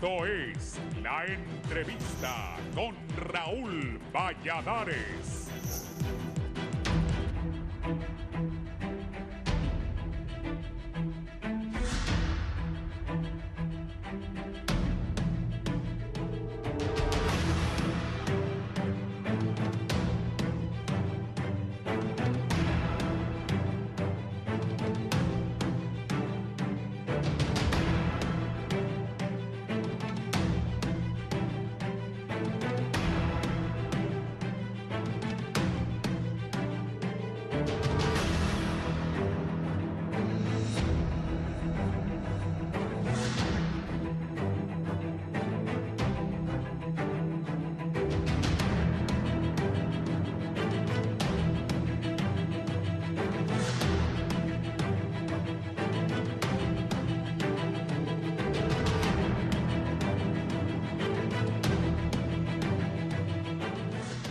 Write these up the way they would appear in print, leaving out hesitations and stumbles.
Esto es La Entrevista con Raúl Valladares.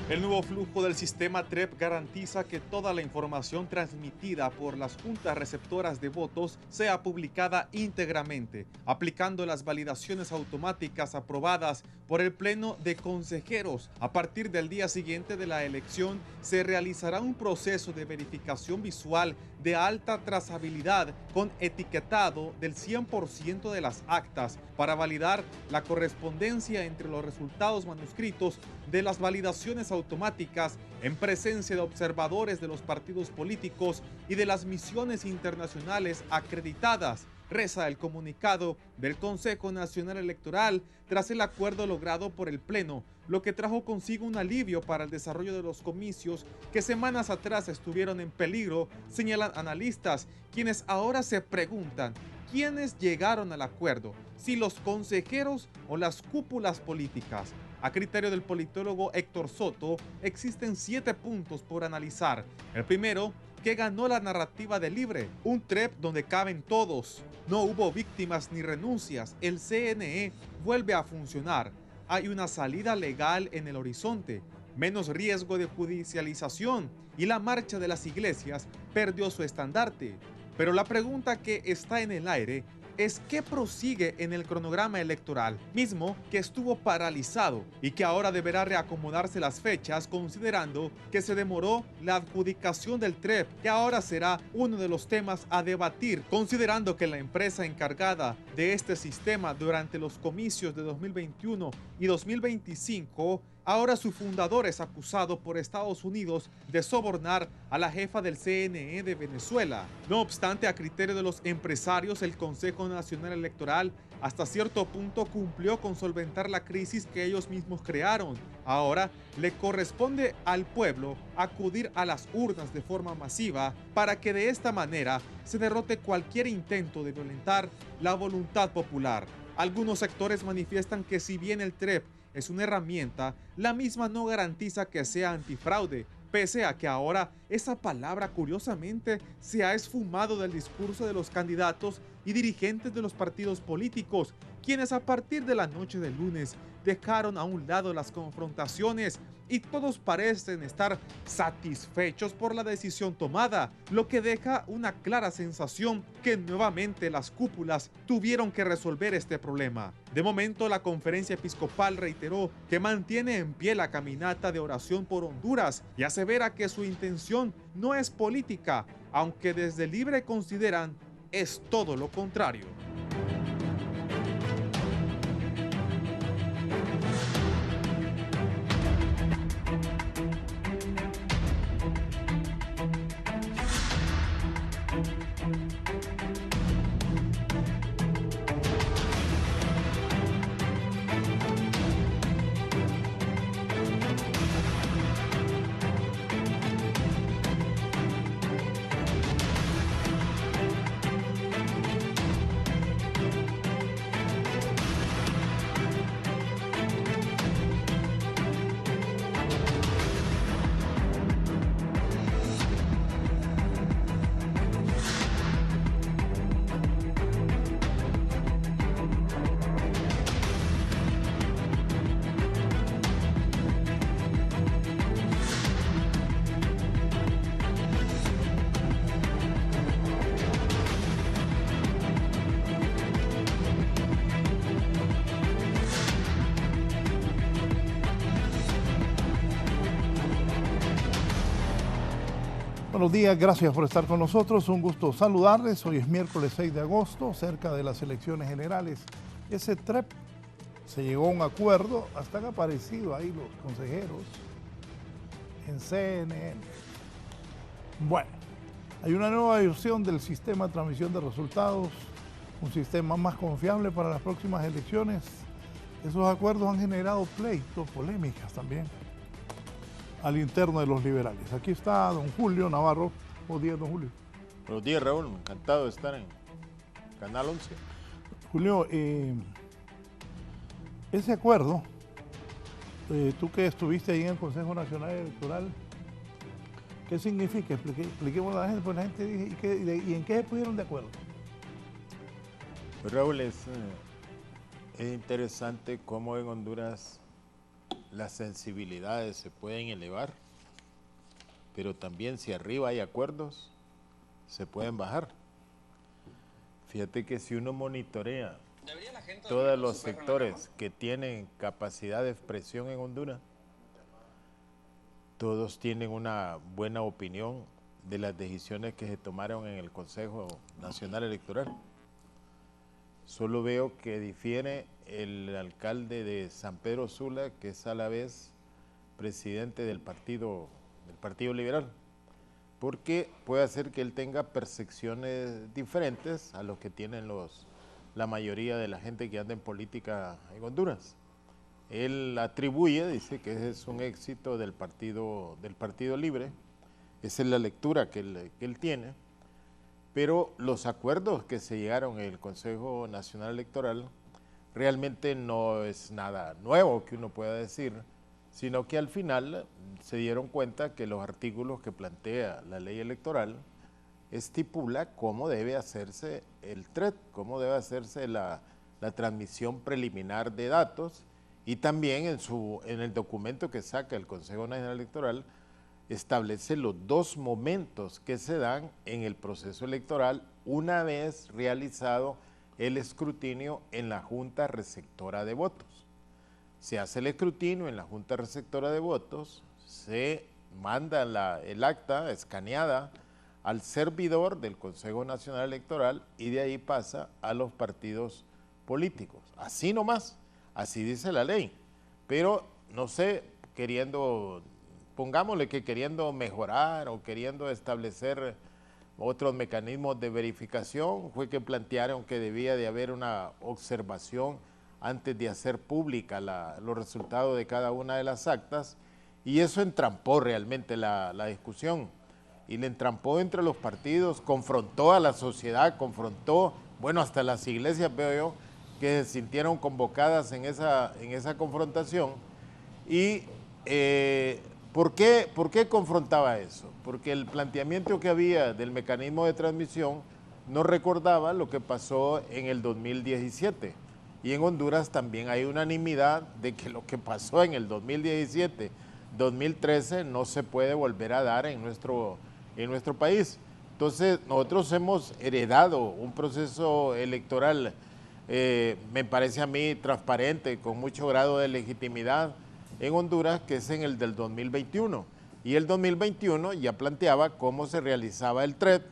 El nuevo flujo del sistema TREP garantiza que toda la información transmitida por las juntas receptoras de votos sea publicada íntegramente, aplicando las validaciones automáticas aprobadas por el Pleno de Consejeros. A partir del día siguiente de la elección, se realizará un proceso de verificación visual de alta trazabilidad con etiquetado del 100% de las actas para validar la correspondencia entre los resultados manuscritos de las validaciones automáticas en presencia de observadores de los partidos políticos y de las misiones internacionales acreditadas, reza el comunicado del Consejo Nacional Electoral tras el acuerdo logrado por el Pleno, lo que trajo consigo un alivio para el desarrollo de los comicios que semanas atrás estuvieron en peligro, señalan analistas, quienes ahora se preguntan quiénes llegaron al acuerdo, si los consejeros o las cúpulas políticas. A criterio del politólogo Héctor Soto, existen 7 puntos por analizar. El primero, que ganó la narrativa de libre, un TREP donde caben todos. No hubo víctimas ni renuncias, el CNE vuelve a funcionar. Hay una salida legal en el horizonte, menos riesgo de judicialización y la marcha de las iglesias perdió su estandarte. Pero la pregunta que está en el aire es qué prosigue en el cronograma electoral, mismo que estuvo paralizado y que ahora deberá reacomodarse las fechas considerando que se demoró la adjudicación del TREP, que ahora será uno de los temas a debatir, considerando que la empresa encargada de este sistema durante los comicios de 2021 y 2025, ahora su fundador es acusado por Estados Unidos de sobornar a la jefa del CNE de Venezuela. No obstante, a criterio de los empresarios, el Consejo Nacional Electoral hasta cierto punto cumplió con solventar la crisis que ellos mismos crearon. Ahora le corresponde al pueblo acudir a las urnas de forma masiva para que de esta manera se derrote cualquier intento de violentar la voluntad popular. Algunos sectores manifiestan que si bien el TREP es una herramienta, la misma no garantiza que sea antifraude, pese a que ahora esa palabra curiosamente se ha esfumado del discurso de los candidatos y dirigentes de los partidos políticos, quienes a partir de la noche del lunes dejaron a un lado las confrontaciones y todos parecen estar satisfechos por la decisión tomada, lo que deja una clara sensación que nuevamente las cúpulas tuvieron que resolver este problema. De momento, la Conferencia Episcopal reiteró que mantiene en pie la caminata de oración por Honduras y asevera que su intención no es política, aunque desde Libre consideran es todo lo contrario. Buenos días, gracias por estar con nosotros. Un gusto saludarles. Hoy es miércoles 6 de agosto, cerca de las elecciones generales. Ese TREP se llegó a un acuerdo, hasta han aparecido ahí los consejeros en CNN. Bueno, hay una nueva versión del sistema de transmisión de resultados, un sistema más confiable para las próximas elecciones. Esos acuerdos han generado pleitos, polémicas también al interno de los liberales. Aquí está don Julio Navarro. Buenos días, don Julio. Buenos días, Raúl. Encantado de estar en Canal 11. Julio, ese acuerdo, tú que estuviste ahí en el Consejo Nacional Electoral, ¿qué significa? Expliquemos a la gente, pues la gente dice, ¿y en qué se pusieron de acuerdo? Pues, Raúl, es interesante cómo en Honduras las sensibilidades se pueden elevar, pero también si arriba hay acuerdos, se pueden bajar. Fíjate que si uno monitorea todos los sectores que tienen capacidad de expresión en Honduras, todos tienen una buena opinión de las decisiones que se tomaron en el Consejo Nacional Electoral. Solo veo que difiere el alcalde de San Pedro Sula, que es a la vez presidente del Partido Liberal, porque puede hacer que él tenga percepciones diferentes a los que tienen la mayoría de la gente que anda en política en Honduras. Él atribuye, dice que ese es un éxito del Partido Libre, esa es la lectura que él tiene, pero los acuerdos que se llegaron en el Consejo Nacional Electoral realmente no es nada nuevo que uno pueda decir, sino que al final se dieron cuenta que los artículos que plantea la ley electoral estipula cómo debe hacerse el TREP, cómo debe hacerse la transmisión preliminar de datos, y también en el documento que saca el Consejo Nacional Electoral establece los dos momentos que se dan en el proceso electoral una vez realizado el escrutinio en la Junta Receptora de Votos. Se hace el escrutinio en la Junta Receptora de Votos, se manda el acta escaneada al servidor del Consejo Nacional Electoral y de ahí pasa a los partidos políticos. Así nomás, así dice la ley. Pero, no sé, pongámosle que queriendo mejorar o queriendo establecer otros mecanismos de verificación, fue que plantearon que debía de haber una observación antes de hacer pública los resultados de cada una de las actas, y eso entrampó realmente la discusión, y le entrampó entre los partidos, confrontó a la sociedad, bueno, hasta las iglesias, veo yo, que se sintieron convocadas en esa confrontación. Y ¿por qué confrontaba eso? Porque el planteamiento que había del mecanismo de transmisión no recordaba lo que pasó en el 2017. Y en Honduras también hay unanimidad de que lo que pasó en el 2017, 2013 no se puede volver a dar en nuestro país. Entonces, nosotros hemos heredado un proceso electoral, me parece a mí, transparente, con mucho grado de legitimidad en Honduras, que es en el del 2021. Y el 2021 ya planteaba cómo se realizaba el TREP,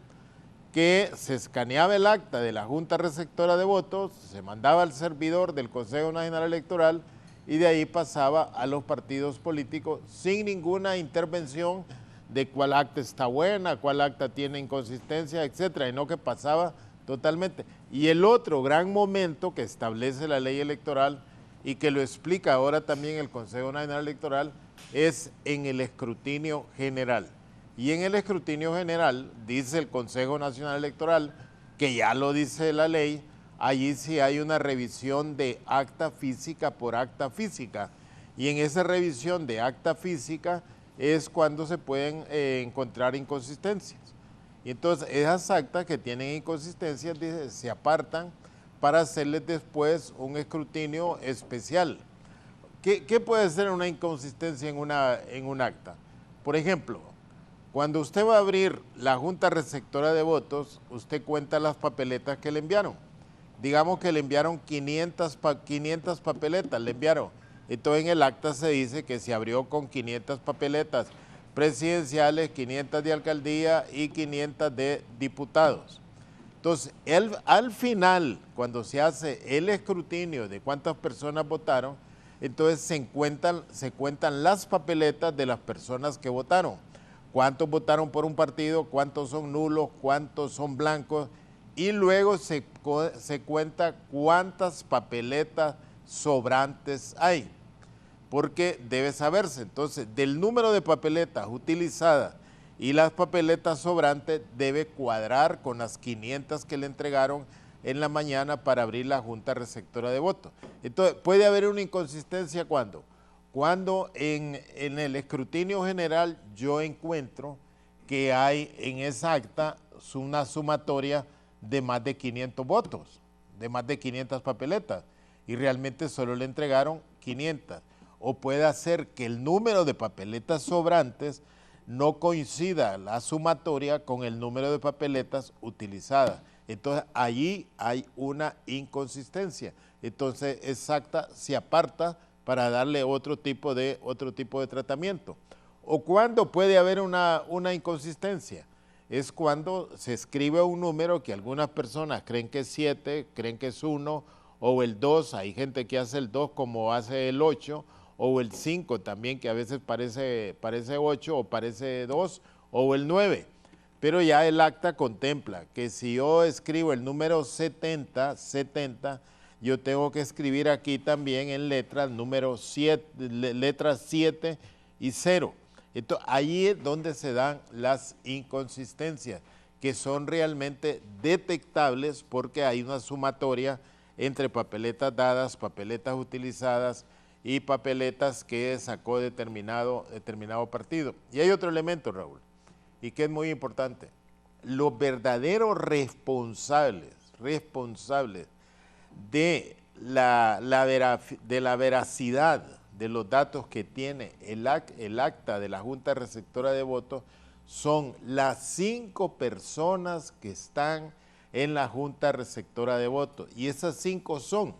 que se escaneaba el acta de la Junta Receptora de Votos, se mandaba al servidor del Consejo Nacional Electoral y de ahí pasaba a los partidos políticos sin ninguna intervención de cuál acta está buena, cuál acta tiene inconsistencia, etcétera, y no que pasaba totalmente. Y el otro gran momento que establece la ley electoral y que lo explica ahora también el Consejo Nacional Electoral es en el escrutinio general. Y en el escrutinio general, dice el Consejo Nacional Electoral, que ya lo dice la ley, allí sí hay una revisión de acta física por acta física. Y en esa revisión de acta física es cuando se pueden encontrar inconsistencias. Y entonces esas actas que tienen inconsistencias se apartan para hacerles después un escrutinio especial. ¿Qué puede ser una inconsistencia en un acta? Por ejemplo, cuando usted va a abrir la Junta Receptora de Votos, usted cuenta las papeletas que le enviaron. Digamos que le enviaron 500 papeletas, le enviaron. Entonces en el acta se dice que se abrió con 500 papeletas, presidenciales, 500 de alcaldía y 500 de diputados. Entonces, al final, cuando se hace el escrutinio de cuántas personas votaron, entonces se cuentan las papeletas de las personas que votaron. Cuántos votaron por un partido, cuántos son nulos, cuántos son blancos, y luego se cuenta cuántas papeletas sobrantes hay, porque debe saberse. Entonces, del número de papeletas utilizadas y las papeletas sobrantes debe cuadrar con las 500 que le entregaron en la mañana para abrir la Junta Receptora de Votos. Entonces, puede haber una inconsistencia ¿cuándo? Cuando en el escrutinio general yo encuentro que hay en esa acta una sumatoria de más de 500 votos, de más de 500 papeletas, y realmente solo le entregaron 500. O puede ser que el número de papeletas sobrantes no coincida la sumatoria con el número de papeletas utilizadas. Entonces, allí hay una inconsistencia. Entonces, esa acta se aparta para darle otro tipo de tratamiento. O cuando puede haber una inconsistencia, es cuando se escribe un número que algunas personas creen que es 7, creen que es 1, o el 2, hay gente que hace el 2 como hace el 8, o el 5 también, que a veces parece 8 o parece 2, o el 9. Pero ya el acta contempla que si yo escribo el número 70, yo tengo que escribir aquí también en letras número 7, letras 7 y 0. Entonces, ahí es donde se dan las inconsistencias, que son realmente detectables porque hay una sumatoria entre papeletas dadas, papeletas utilizadas y papeletas que sacó determinado partido. Y hay otro elemento, Raúl, y que es muy importante. Los verdaderos responsables de la veracidad de los datos que tiene el acta de la Junta Receptora de Votos son las 5 personas que están en la Junta Receptora de Votos. Y esas 5 son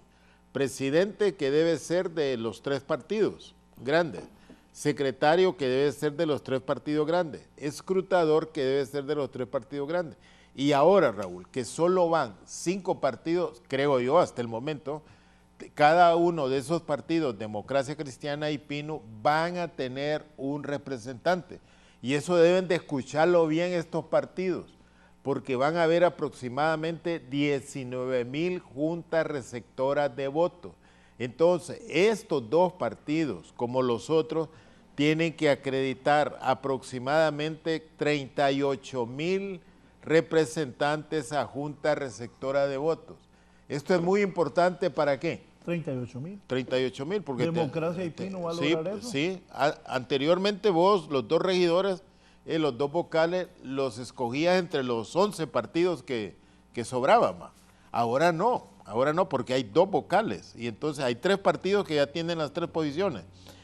presidente, que debe ser de los 3 partidos grandes, secretario, que debe ser de los 3 partidos grandes, escrutador, que debe ser de los 3 partidos grandes. Y ahora, Raúl, que solo van 5 partidos, creo yo, hasta el momento, cada uno de esos partidos, Democracia Cristiana y PINU, van a tener un representante. Y eso deben de escucharlo bien estos partidos, porque van a haber aproximadamente 19,000 juntas receptoras de votos. Entonces, estos 2 partidos, como los otros, tienen que acreditar aproximadamente 38,000 representantes a Junta Receptora de Votos. Esto es muy importante, ¿para qué? 38,000. 38,000, porque... Democracia y PINU va a lograr eso. Sí, anteriormente vos, los 2 regidores, los 2 vocales, los escogías entre los 11 partidos que sobraban. Ahora no, porque hay 2 vocales, y entonces hay 3 partidos que ya tienen las 3 posiciones,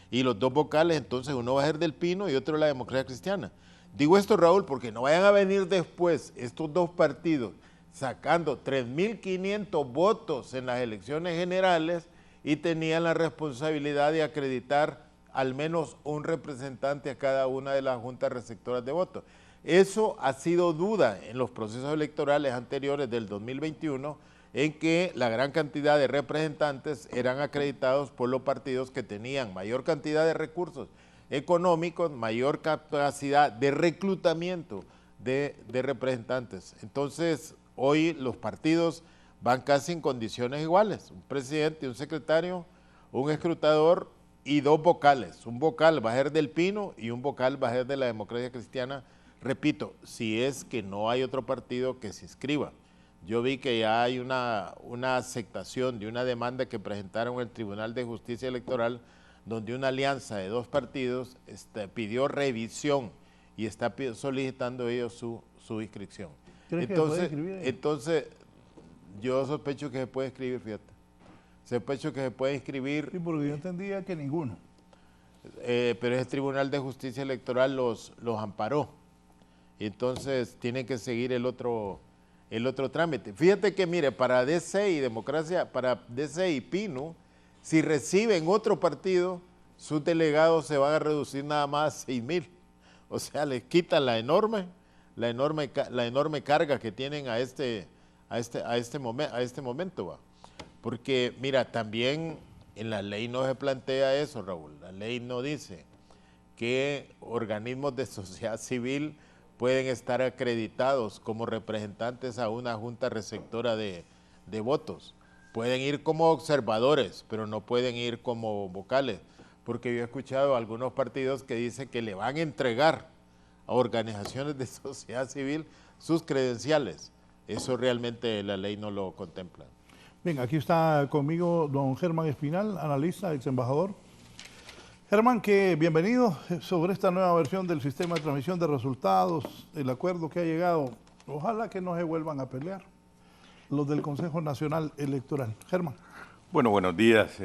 y los 2 vocales, entonces uno va a ser del PINU y otro de la Democracia Cristiana. Digo esto, Raúl, porque no vayan a venir después estos 2 partidos sacando 3,500 votos en las elecciones generales y tenían la responsabilidad de acreditar al menos un representante a cada una de las juntas receptoras de votos. Eso ha sido duda en los procesos electorales anteriores del 2021, en que la gran cantidad de representantes eran acreditados por los partidos que tenían mayor cantidad de recursos económicos, mayor capacidad de reclutamiento de representantes. Entonces, hoy los partidos van casi en condiciones iguales, un presidente, un secretario, un escrutador y 2 vocales. Un vocal va a ser del PINU y un vocal va a ser de la Democracia Cristiana, repito, si es que no hay otro partido que se inscriba. Yo vi que ya hay una aceptación de una demanda que presentaron el Tribunal de Justicia Electoral, donde una alianza de 2 partidos pidió revisión y está solicitando ellos su inscripción. ¿Crees que se puede escribir ahí? Entonces, yo sospecho que se puede escribir, fíjate. Sospecho que se puede inscribir. Sí, porque yo entendía que ninguno. Pero el Tribunal de Justicia Electoral los amparó. Entonces, tienen que seguir el otro trámite. Fíjate que, mire, para DC y Democracia, para DC y PINU, si reciben otro partido, sus delegados se van a reducir nada más a 6,000. O sea, les quitan la enorme carga que tienen a este momento, ¿va? Porque, mira, también en la ley no se plantea eso, Raúl. La ley no dice que organismos de sociedad civil pueden estar acreditados como representantes a una junta receptora de votos. Pueden ir como observadores, pero no pueden ir como vocales, porque yo he escuchado a algunos partidos que dicen que le van a entregar a organizaciones de sociedad civil sus credenciales. Eso realmente la ley no lo contempla. Bien, aquí está conmigo don Germán Espinal, analista, ex embajador. Germán, bienvenido sobre esta nueva versión del sistema de transmisión de resultados, el acuerdo que ha llegado. Ojalá que no se vuelvan a pelear los del Consejo Nacional Electoral. Germán. Bueno, buenos días,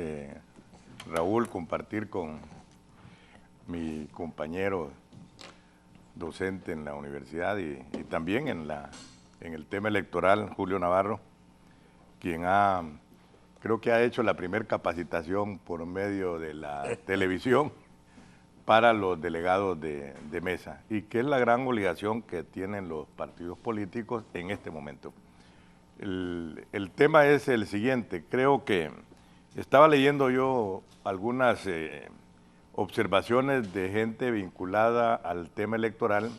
Raúl, compartir con mi compañero docente en la universidad y también en el tema electoral, Julio Navarro, quien creo que ha hecho la primera capacitación por medio de la televisión para los delegados de mesa, y que es la gran obligación que tienen los partidos políticos en este momento. El tema es el siguiente. Creo que estaba leyendo yo algunas observaciones de gente vinculada al tema electoral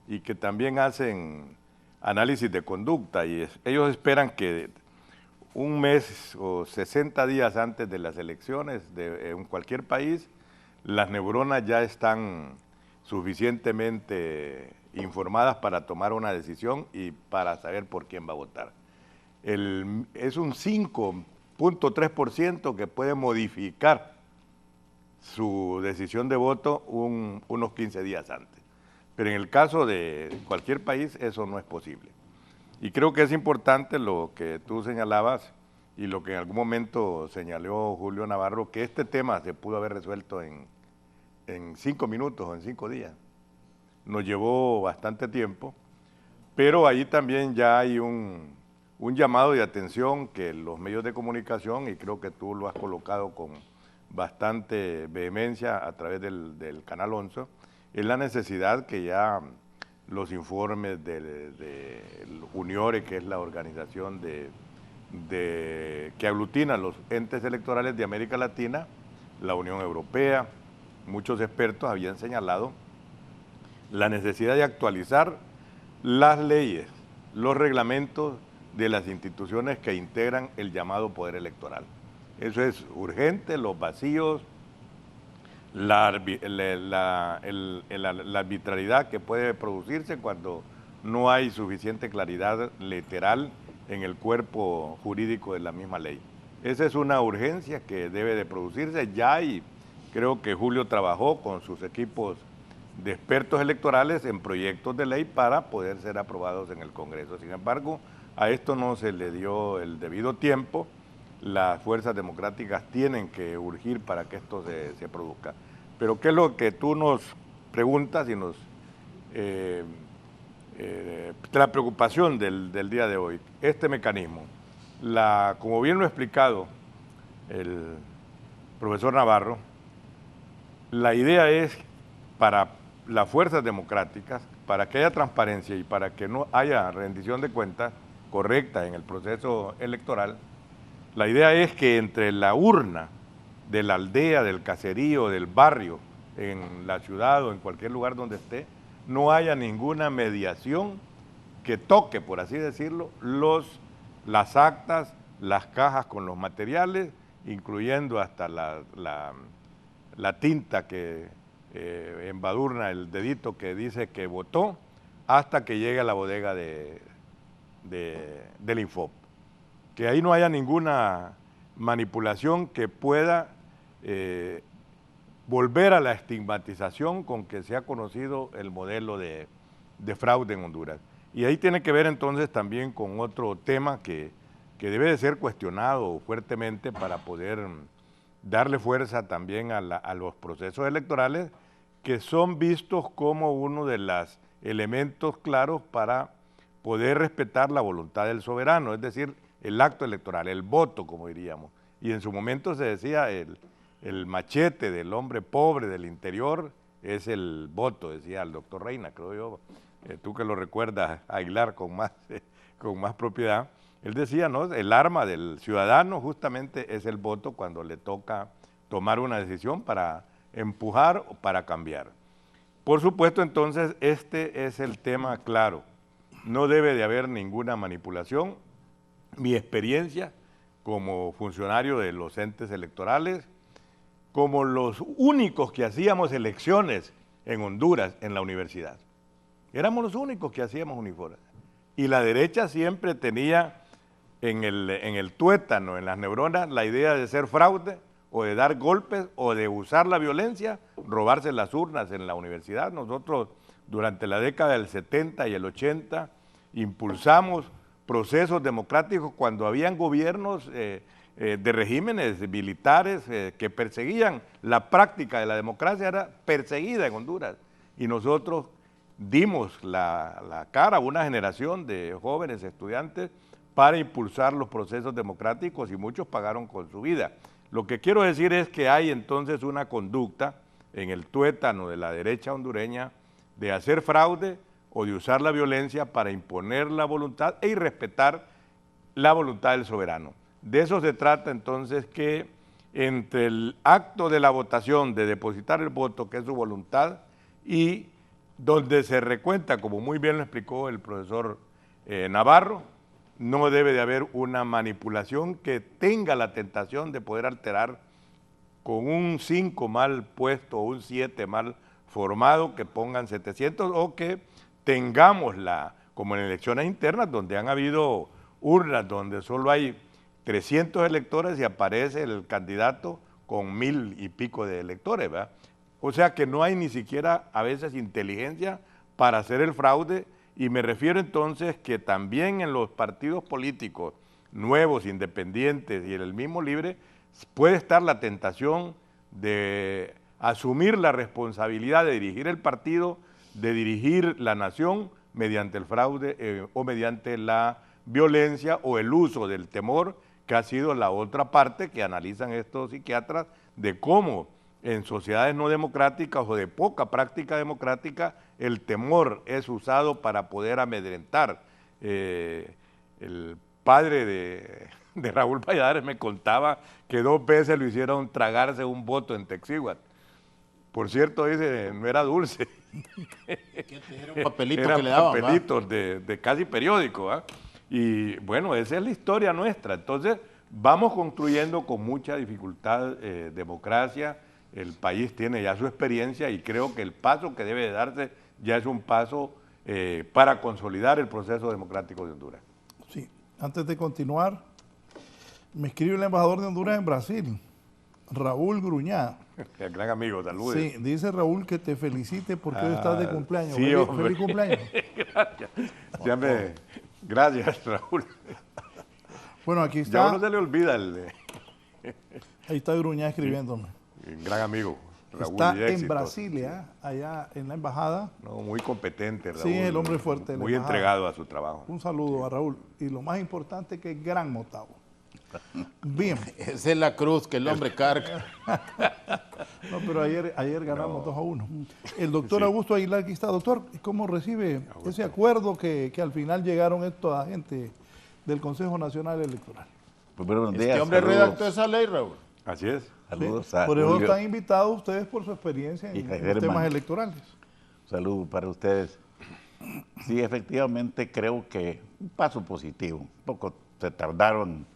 y que también hacen análisis de conducta, y ellos esperan que un mes o 60 días antes de las elecciones en cualquier país, las neuronas ya están suficientemente informadas para tomar una decisión y para saber por quién va a votar. Es un 5.3% que puede modificar su decisión de voto unos 15 días antes. Pero en el caso de cualquier país eso no es posible. Y creo que es importante lo que tú señalabas y lo que en algún momento señaló Julio Navarro, que este tema se pudo haber resuelto en 5 minutos o en 5 días. Nos llevó bastante tiempo, pero ahí también ya hay un llamado de atención que los medios de comunicación, y creo que tú lo has colocado con bastante vehemencia a través del Canal 11, es la necesidad que ya los informes de UNIORE, que es la organización que aglutina los entes electorales de América Latina, la Unión Europea, muchos expertos habían señalado la necesidad de actualizar las leyes, los reglamentos de las instituciones que integran el llamado poder electoral. Eso es urgente, los vacíos, la arbitrariedad que puede producirse cuando no hay suficiente claridad literal en el cuerpo jurídico de la misma ley. Esa es una urgencia que debe de producirse ya, y creo que Julio trabajó con sus equipos de expertos electorales en proyectos de ley para poder ser aprobados en el Congreso. Sin embargo, a esto no se le dio el debido tiempo. Las fuerzas democráticas tienen que urgir para que esto se produzca. Pero ¿qué es lo que tú nos preguntas y nos la preocupación del día de hoy? Este mecanismo, como bien lo ha explicado el profesor Navarro, la idea es para las fuerzas democráticas, para que haya transparencia y para que no haya rendición de cuentas correcta en el proceso electoral. La idea es que entre la urna de la aldea, del caserío, del barrio, en la ciudad o en cualquier lugar donde esté, no haya ninguna mediación que toque, por así decirlo, las actas, las cajas con los materiales, incluyendo hasta la tinta que embadurna el dedito que dice que votó, hasta que llegue a la bodega del Infop. Que ahí no haya ninguna manipulación que pueda volver a la estigmatización con que se ha conocido el modelo de fraude en Honduras. Y ahí tiene que ver entonces también con otro tema que debe de ser cuestionado fuertemente para poder darle fuerza también a los procesos electorales, que son vistos como uno de los elementos claros para poder respetar la voluntad del soberano, es decir, el acto electoral, el voto, como diríamos. Y en su momento se decía el machete del hombre pobre del interior es el voto, decía el doctor Reina, creo yo, tú que lo recuerdas, Aguilar, con más propiedad. Él decía, ¿no? El arma del ciudadano justamente es el voto cuando le toca tomar una decisión para empujar o para cambiar. Por supuesto, entonces, este es el tema claro. No debe de haber ninguna manipulación. Mi experiencia como funcionario de los entes electorales, como los únicos que hacíamos elecciones en Honduras, en la universidad. Éramos los únicos que hacíamos uniformes. Y la derecha siempre tenía en el tuétano, en las neuronas, la idea de ser fraude o de dar golpes o de usar la violencia, robarse las urnas en la universidad. Nosotros durante la década del 70 y el 80 impulsamos procesos democráticos cuando habían gobiernos de regímenes militares que perseguían la práctica de la democracia, era perseguida en Honduras. Y nosotros dimos la cara a una generación de jóvenes estudiantes para impulsar los procesos democráticos y muchos pagaron con su vida. Lo que quiero decir es que hay entonces una conducta en el tuétano de la derecha hondureña de hacer fraude o de usar la violencia para imponer la voluntad e irrespetar la voluntad del soberano. De eso se trata entonces, que entre el acto de la votación, de depositar el voto, que es su voluntad, y donde se recuenta, como muy bien lo explicó el profesor Navarro, no debe de haber una manipulación que tenga la tentación de poder alterar con un 5 mal puesto o un 7 mal formado, que pongan 700, o que tengamos como en elecciones internas, donde han habido urnas donde solo hay 300 electores y aparece el candidato con 1000 y pico de electores, ¿verdad? O sea que no hay ni siquiera a veces inteligencia para hacer el fraude. Y me refiero entonces que también en los partidos políticos nuevos, independientes y en el mismo libre, puede estar la tentación de asumir la responsabilidad de dirigir el partido, de dirigir la nación mediante el fraude o mediante la violencia o el uso del temor, que ha sido la otra parte que analizan estos psiquiatras, de cómo en sociedades no democráticas o de poca práctica democrática, el temor es usado para poder amedrentar. El padre de Raúl Valladares me contaba que 2 veces lo hicieron tragarse un voto en Texíhuatl. Por cierto, dice, no era dulce. Era un papelito Eran que le daban, papelitos de casi periódico, ¿va? Y bueno, esa es la historia nuestra. Entonces, vamos construyendo con mucha dificultad democracia. El país tiene ya su experiencia y creo que el paso que debe de darse ya es un paso para consolidar el proceso democrático de Honduras. Sí, antes de continuar, me escribe el embajador de Honduras en Brasil, Raúl Gruñá. El gran amigo, saludos. Sí, dice Raúl que te felicite porque hoy estás de cumpleaños. Sí, Feliz cumpleaños. Gracias. Gracias, Raúl. Bueno, aquí Ya está. uno se le olvida Ahí está Gruñá escribiéndome. el gran amigo, Raúl. Está y en éxitos. Brasilia, allá en la embajada. No, muy competente, Raúl. Sí, el hombre fuerte de la Muy embajada. entregado a su trabajo. Un saludo a Raúl. Y lo más importante que es gran Motagua. Bien. Esa es la cruz que el hombre carga. No, pero ayer ganamos 2-1. El doctor Augusto Aguilar, aquí está. Doctor, ¿cómo recibe ese acuerdo que al final llegaron esta gente del Consejo Nacional Electoral? Pues buenos días. Este hombre saludos. redactó esa ley, Raúl. Así es. Saludos Sí, a por eso Julio están invitados ustedes por su experiencia y en a los Germán. temas electorales. Saludos para ustedes. Sí, efectivamente creo que un paso positivo. Un poco se tardaron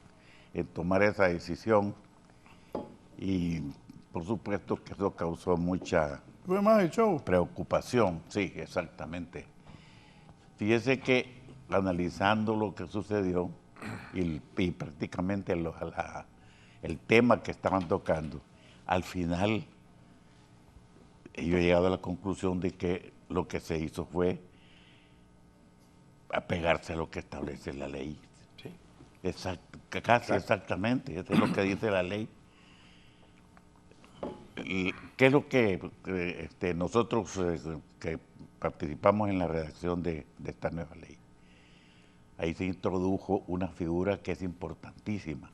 en tomar esa decisión y por supuesto que eso causó mucha Fue más el show. preocupación. Sí, exactamente. Fíjese que analizando lo que sucedió y prácticamente el tema que estaban tocando, al final yo he llegado a la conclusión de que lo que se hizo fue apegarse a lo que establece la ley. Sí. Casi exactamente, eso es lo que dice la ley. ¿Qué es lo que nosotros que participamos en la redacción de esta nueva ley? Ahí se introdujo una figura que es importantísima,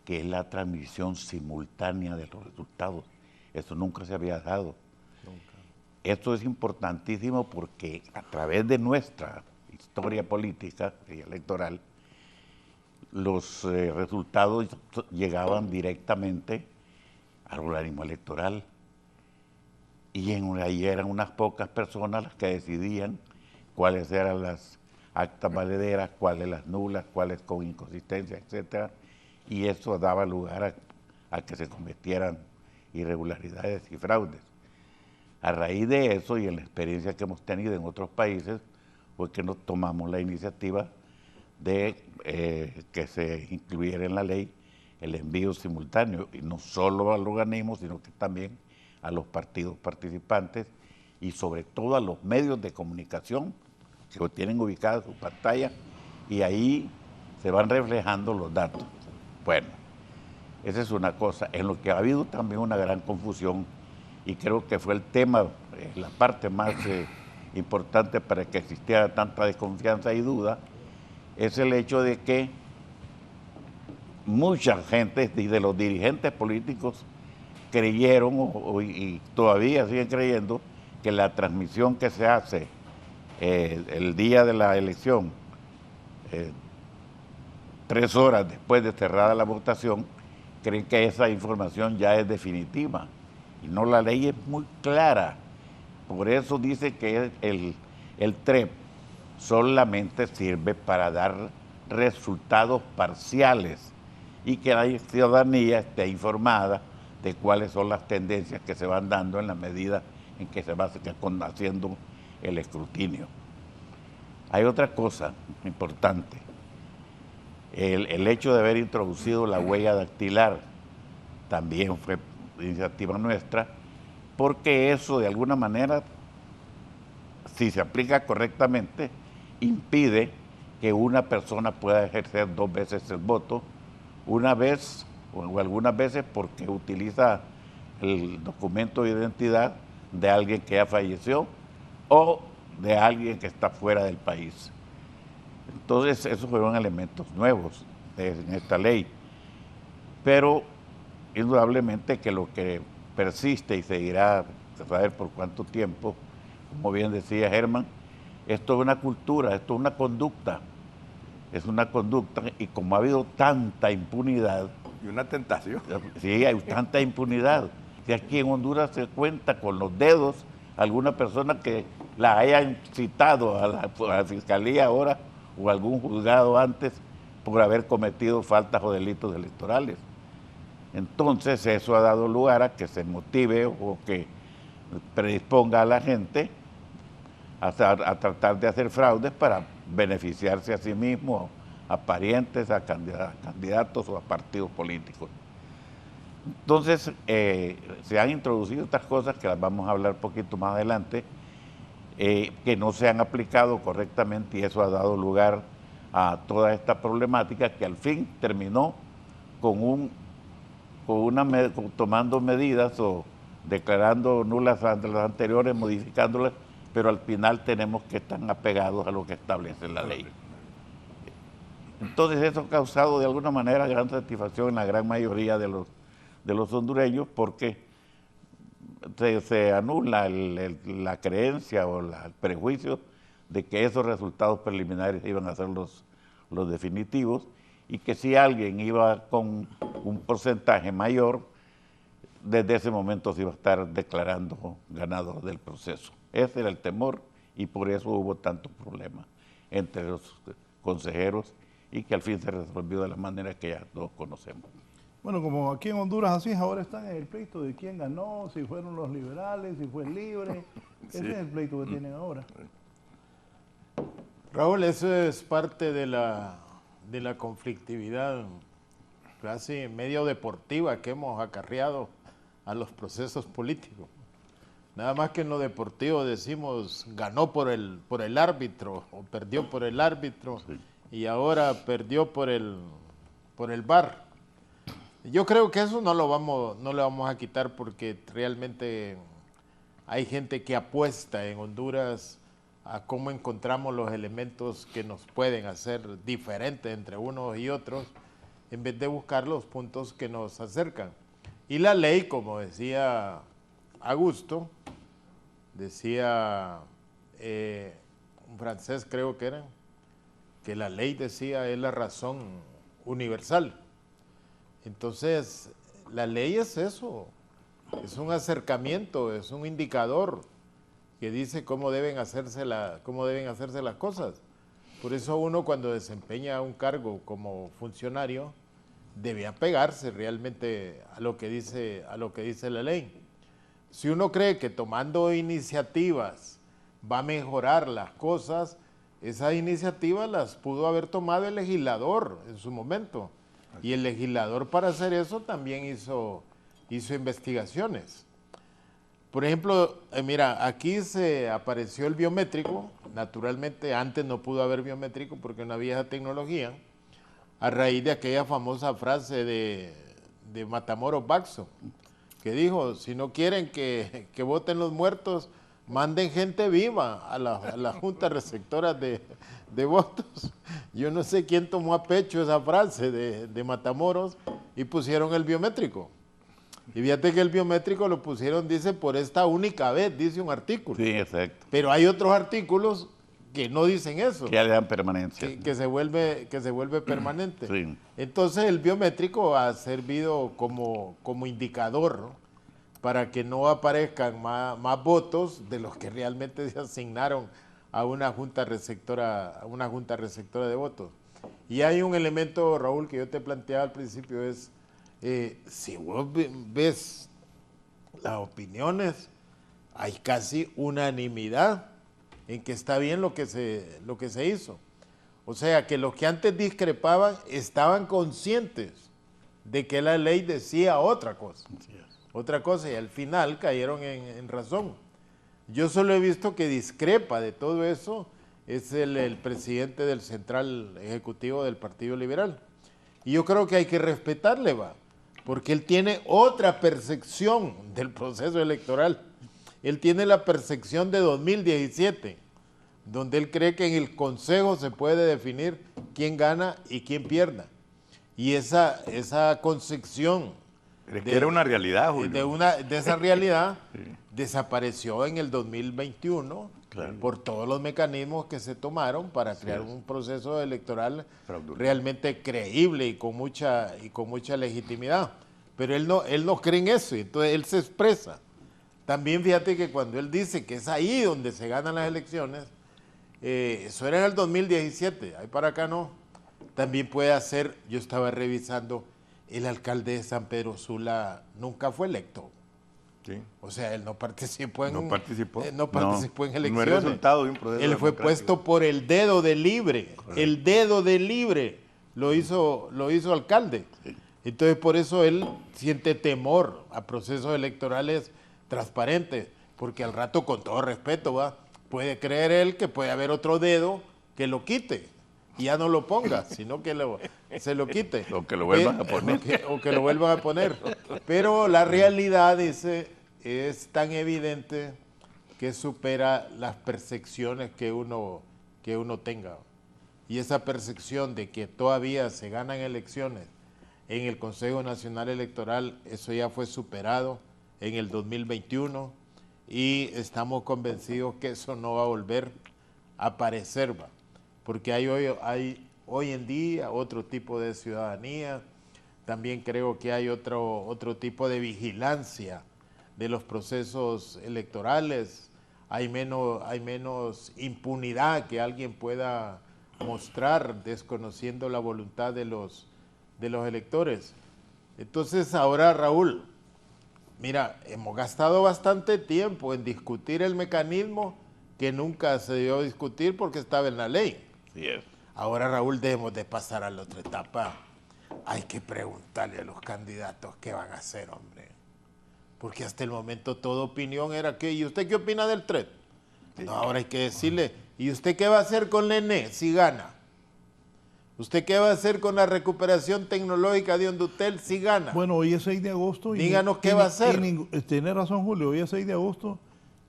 que es la transmisión simultánea de los resultados. Eso nunca se había dado. Esto es importantísimo porque a través de nuestra historia política y electoral, los resultados llegaban directamente al organismo electoral y ahí eran unas pocas personas las que decidían cuáles eran las actas valederas, cuáles las nulas, cuáles con inconsistencia, etcétera, y eso daba lugar a que se cometieran irregularidades y fraudes. A raíz de eso y en la experiencia que hemos tenido en otros países, fue que nos tomamos la iniciativa de que se incluyera en la ley el envío simultáneo, y no solo al organismo, sino que también a los partidos participantes y sobre todo a los medios de comunicación que tienen ubicada su pantalla, y ahí se van reflejando los datos. Bueno, esa es una cosa. En lo que ha habido también una gran confusión, y creo que fue el tema, la parte más importante para que existiera tanta desconfianza y duda, es el hecho de que mucha gente y de los dirigentes políticos creyeron y todavía siguen creyendo que la transmisión que se hace el día de la elección, 3 horas después de cerrada la votación, creen que esa información ya es definitiva. Y no, la ley es muy clara. Por eso dice que el TREP solamente sirve para dar resultados parciales y que la ciudadanía esté informada de cuáles son las tendencias que se van dando en la medida en que se va haciendo el escrutinio. Hay otra cosa importante. El hecho de haber introducido la huella dactilar también fue iniciativa nuestra, porque eso de alguna manera, si se aplica correctamente, impide que una persona pueda ejercer 2 veces el voto, una vez o algunas veces porque utiliza el documento de identidad de alguien que ya falleció o de alguien que está fuera del país. Entonces, esos fueron elementos nuevos en esta ley. Pero, indudablemente que lo que persiste y seguirá a saber por cuánto tiempo, como bien decía Germán, esto es una cultura, esto es una conducta. Es una conducta, y como ha habido tanta impunidad. Y una tentación. Sí, hay tanta impunidad. Que aquí en Honduras se cuenta con los dedos alguna persona que la hayan citado a la fiscalía ahora o algún juzgado antes por haber cometido faltas o delitos electorales. Entonces eso ha dado lugar a que se motive o que predisponga a la gente a tratar de hacer fraudes para beneficiarse a sí mismo, a parientes, a candidatos o a partidos políticos. Entonces se han introducido estas cosas que las vamos a hablar un poquito más adelante, que no se han aplicado correctamente, y eso ha dado lugar a toda esta problemática que al fin terminó tomando medidas o declarando nulas las anteriores, modificándolas, pero al final tenemos que estar apegados a lo que establece la ley. Entonces eso ha causado de alguna manera gran satisfacción en la gran mayoría de los hondureños, porque se anula la creencia o el prejuicio de que esos resultados preliminares iban a ser los definitivos, y que si alguien iba con un porcentaje mayor, desde ese momento se iba a estar declarando ganador del proceso. Ese era el temor, y por eso hubo tantos problemas entre los consejeros, y que al fin se resolvió de la manera que ya todos conocemos. Bueno, como aquí en Honduras así, ahora están en el pleito de quién ganó, si fueron los liberales, si fue libre. Sí. Ese es el pleito que tienen ahora. Raúl, eso es parte de la conflictividad casi medio deportiva que hemos acarreado a los procesos políticos. Nada más que en lo deportivo decimos ganó por el árbitro o perdió por el árbitro, sí, y ahora perdió por el VAR. Yo creo que eso no le vamos a quitar, porque realmente hay gente que apuesta en Honduras a cómo encontramos los elementos que nos pueden hacer diferentes entre unos y otros, en vez de buscar los puntos que nos acercan. Y la ley, como decía Augusto, decía un francés creo que era, que la ley decía es la razón universal. Entonces, la ley es eso, es un acercamiento, es un indicador que dice cómo deben hacerse las cosas. Por eso uno cuando desempeña un cargo como funcionario debe apegarse realmente a lo que dice la ley. Si uno cree que tomando iniciativas va a mejorar las cosas, esas iniciativas las pudo haber tomado el legislador en su momento. Y el legislador para hacer eso también hizo investigaciones. Por ejemplo, mira, aquí se apareció el biométrico, naturalmente antes no pudo haber biométrico porque es una vieja tecnología, a raíz de aquella famosa frase de Matamoros Baxo, que dijo, si no quieren que voten los muertos, manden gente viva a la Junta Receptora de votos. Yo no sé quién tomó a pecho esa frase de Matamoros y pusieron el biométrico. Y fíjate que el biométrico lo pusieron, dice, por esta única vez, dice un artículo. Sí, exacto. Pero hay otros artículos que no dicen eso. Que ya le dan permanencia. Que se vuelve permanente. Sí. Entonces el biométrico ha servido como indicador, ¿no?, para que no aparezcan más votos de los que realmente se asignaron a una junta receptora de votos. Y hay un elemento, Raúl, que yo te planteaba al principio, es si vos ves las opiniones, hay casi unanimidad en que está bien lo que se hizo. O sea, que los que antes discrepaban estaban conscientes de que la ley decía otra cosa. Otra cosa, y al final cayeron en razón. Yo solo he visto que discrepa de todo eso es el presidente del Central Ejecutivo del Partido Liberal. Y yo creo que hay que respetarle, porque él tiene otra percepción del proceso electoral. Él tiene la percepción de 2017, donde él cree que en el Consejo se puede definir quién gana y quién pierda. Y esa concepción Es que era una realidad, Julio. de esa realidad desapareció en el 2021 por todos los mecanismos que se tomaron para crear un proceso electoral realmente creíble y con mucha legitimidad. Pero él no cree en eso, y entonces él se expresa. También fíjate que cuando él dice que es ahí donde se ganan las elecciones, eso era en el 2017, ahí para acá no. También puede hacer, yo estaba revisando, el alcalde de San Pedro Sula nunca fue electo. Sí. O sea, él no participó en elecciones. No es resultado de un proceso Él fue puesto por el dedo de libre. Correcto. El dedo de libre lo hizo alcalde. Sí. Entonces, por eso él siente temor a procesos electorales transparentes, porque al rato, con todo respeto, puede creer él que puede haber otro dedo que lo quite. Y ya no lo ponga, sino que se lo quite. O que lo vuelvan a poner. O que lo vuelvan a poner. Pero la realidad, dice, es tan evidente que supera las percepciones que uno tenga. Y esa percepción de que todavía se ganan elecciones en el Consejo Nacional Electoral, eso ya fue superado en el 2021 y estamos convencidos que eso no va a volver a aparecer, porque hay hoy en día otro tipo de ciudadanía, también creo que hay otro tipo de vigilancia de los procesos electorales, hay menos impunidad que alguien pueda mostrar desconociendo la voluntad de los electores. Entonces ahora, Raúl, mira, hemos gastado bastante tiempo en discutir el mecanismo que nunca se debió discutir porque estaba en la ley. Sí es. Ahora, Raúl, debemos de pasar a la otra etapa. Hay que preguntarle a los candidatos qué van a hacer, hombre. Porque hasta el momento toda opinión era que, ¿y usted qué opina del TRED? Sí. No, ahora hay que decirle, ¿y usted qué va a hacer con la ENE si gana? ¿Usted qué va a hacer con la recuperación tecnológica de Hondutel si gana? Bueno, hoy es 6 de agosto. Díganos qué va a hacer. Tiene razón, Julio, hoy es 6 de agosto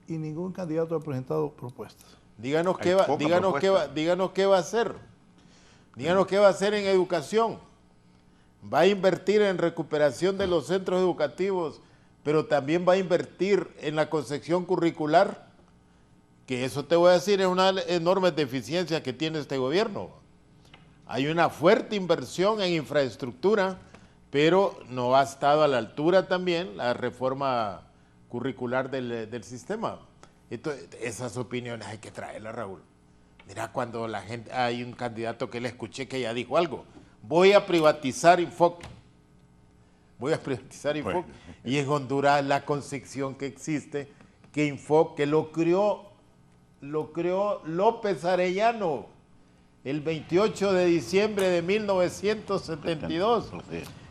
y ningún candidato ha presentado propuestas. Díganos qué va a hacer. Díganos qué va a hacer en educación. Va a invertir en recuperación de los centros educativos, pero también va a invertir en la concepción curricular. que eso te voy a decir es una enorme deficiencia que tiene este gobierno. Hay una fuerte inversión en infraestructura, pero no ha estado a la altura también la reforma curricular del sistema. Entonces, esas opiniones hay que traerlas, Raúl. Mira, cuando la gente, hay un candidato que le escuché que ya dijo algo, voy a privatizar Infoc. Voy a privatizar Infoc. Bueno. Y en Honduras la concepción que existe, que Infoc, que lo creó López Arellano el 28 de diciembre de 1972.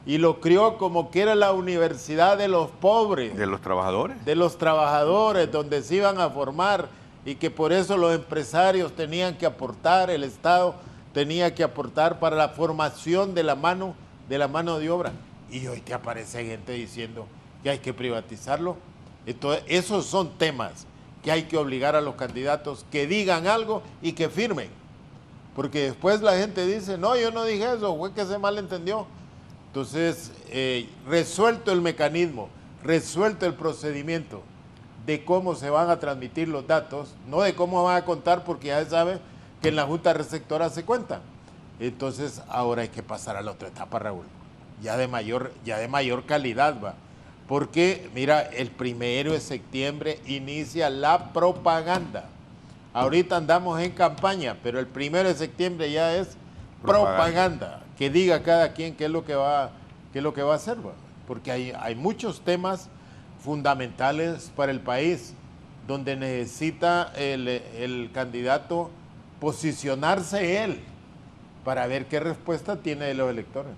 Y lo crió como que era la universidad de los pobres. ¿De los trabajadores? De los trabajadores, donde se iban a formar y que por eso los empresarios tenían que aportar, el Estado tenía que aportar para la formación de la mano de obra. Y hoy te aparece gente diciendo que hay que privatizarlo. Entonces, esos son temas que hay que obligar a los candidatos que digan algo y que firmen. Porque después la gente dice, no, yo no dije eso, fue que se malentendió. Entonces, resuelto el mecanismo, resuelto el procedimiento de cómo se van a transmitir los datos, no de cómo van a contar, porque ya se sabe que en la Junta Receptora se cuentan. Entonces, ahora hay que pasar a la otra etapa, Raúl, ya de mayor calidad, va. Porque, mira, el 1 de septiembre inicia la propaganda. Ahorita andamos en campaña, pero el 1 de septiembre ya es propaganda. Que diga cada quien qué es lo que va a hacer, ¿va? Porque hay muchos temas fundamentales para el país donde necesita el candidato posicionarse él para ver qué respuesta tiene de los electores.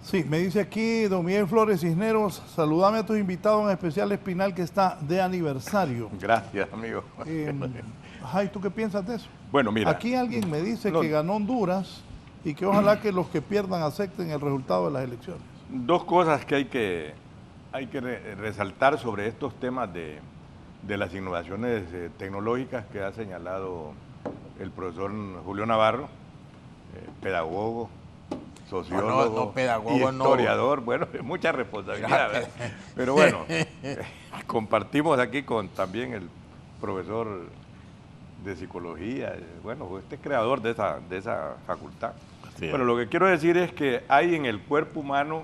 Sí, me dice aquí don Miguel Flores Cisneros, saludame a tus invitados, en especial Espinal, que está de aniversario. Gracias, amigo. Ay, ¿tú qué piensas de eso? Bueno, mira. Aquí alguien me dice que ganó Honduras y que ojalá que los que pierdan acepten el resultado de las elecciones. Dos cosas que hay que resaltar sobre estos temas de las innovaciones tecnológicas que ha señalado el profesor Julio Navarro, pedagogo, sociólogo, no, pedagogo, historiador, bueno, mucha responsabilidad, ¿verdad? Pero bueno, compartimos aquí con también el profesor de psicología, bueno, este es creador de esa facultad. Pero lo que quiero decir es que hay en el cuerpo humano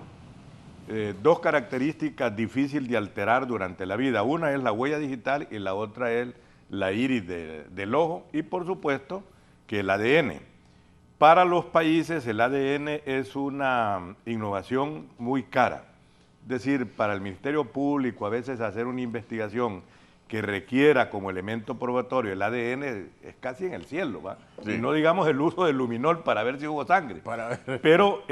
dos características difíciles de alterar durante la vida. Una es la huella digital y la otra es la iris del ojo y por supuesto que el ADN. Para los países el ADN es una innovación muy cara. Es decir, para el Ministerio Público a veces hacer una investigación que requiera como elemento probatorio el ADN es casi en el cielo, ¿va? Sí. Y no digamos el uso del luminol para ver si hubo sangre. Pero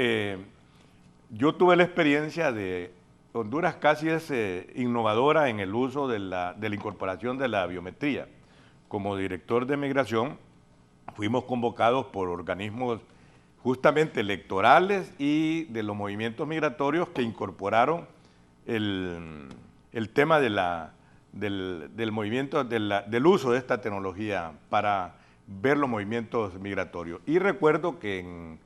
yo tuve la experiencia de Honduras casi es innovadora en el uso de la incorporación de la biometría. Como director de migración fuimos convocados por organismos justamente electorales y de los movimientos migratorios que incorporaron el tema del movimiento, del uso de esta tecnología para ver los movimientos migratorios. Y recuerdo que en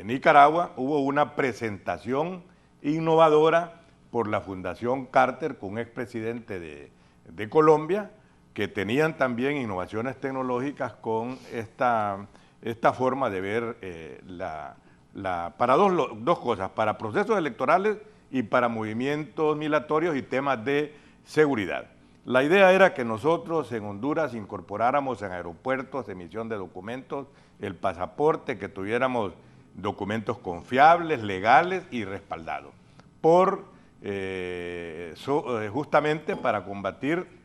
Nicaragua hubo una presentación innovadora por la Fundación Carter con un expresidente de Colombia, que tenían también innovaciones tecnológicas con esta forma de ver para dos cosas, para procesos electorales y para movimientos migratorios y temas de seguridad. La idea era que nosotros en Honduras incorporáramos en aeropuertos, emisión de documentos, el pasaporte, que tuviéramos documentos confiables, legales y respaldados, justamente para combatir,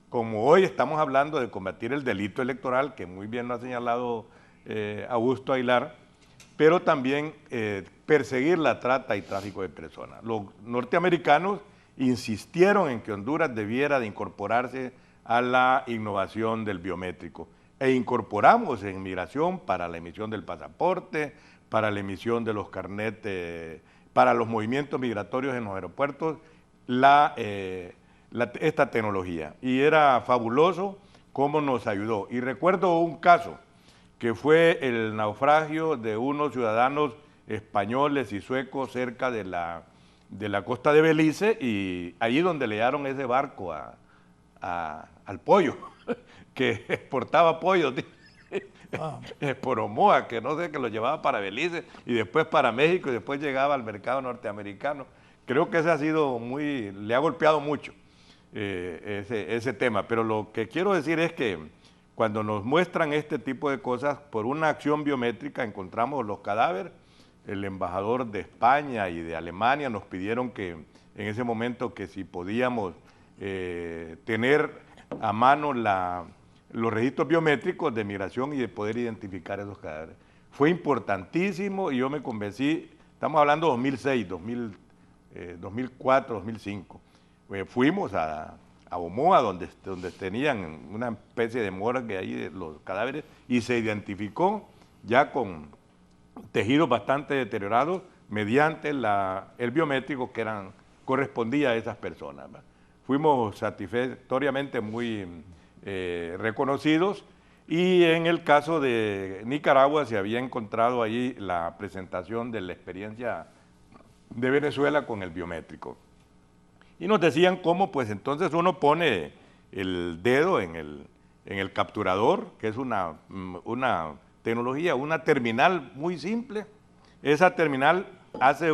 como hoy estamos hablando de combatir el delito electoral, que muy bien lo ha señalado Augusto Aguilar, pero también perseguir la trata y tráfico de personas. Los norteamericanos insistieron en que Honduras debiera de incorporarse a la innovación del biométrico e incorporamos en migración para la emisión del pasaporte, para la emisión de los carnetes, para los movimientos migratorios en los aeropuertos, esta tecnología. Y era fabuloso cómo nos ayudó. Y recuerdo un caso que fue el naufragio de unos ciudadanos españoles y suecos cerca de la costa de Belice, y allí donde le hallaron ese barco a al pollo, que exportaba pollo por Omoa, que no sé, que lo llevaba para Belice y después para México y después llegaba al mercado norteamericano. Creo que ese ha sido le ha golpeado mucho ese tema, pero lo que quiero decir es que cuando nos muestran este tipo de cosas, por una acción biométrica encontramos los cadáveres. El embajador de España y de Alemania nos pidieron que en ese momento que si podíamos tener a mano los registros biométricos de migración y de poder identificar esos cadáveres. Fue importantísimo y yo me convencí, estamos hablando de 2006, 2004, 2005. Fuimos a Omoa, donde tenían una especie de morgue ahí de los cadáveres y se identificó ya con tejidos bastante deteriorados mediante el biométrico que correspondía a esas personas, ¿verdad? Fuimos satisfactoriamente muy reconocidos y en el caso de Nicaragua se había encontrado ahí la presentación de la experiencia de Venezuela con el biométrico. Y nos decían cómo, pues entonces uno pone el dedo en el capturador, que es una tecnología, una terminal muy simple. Esa terminal hace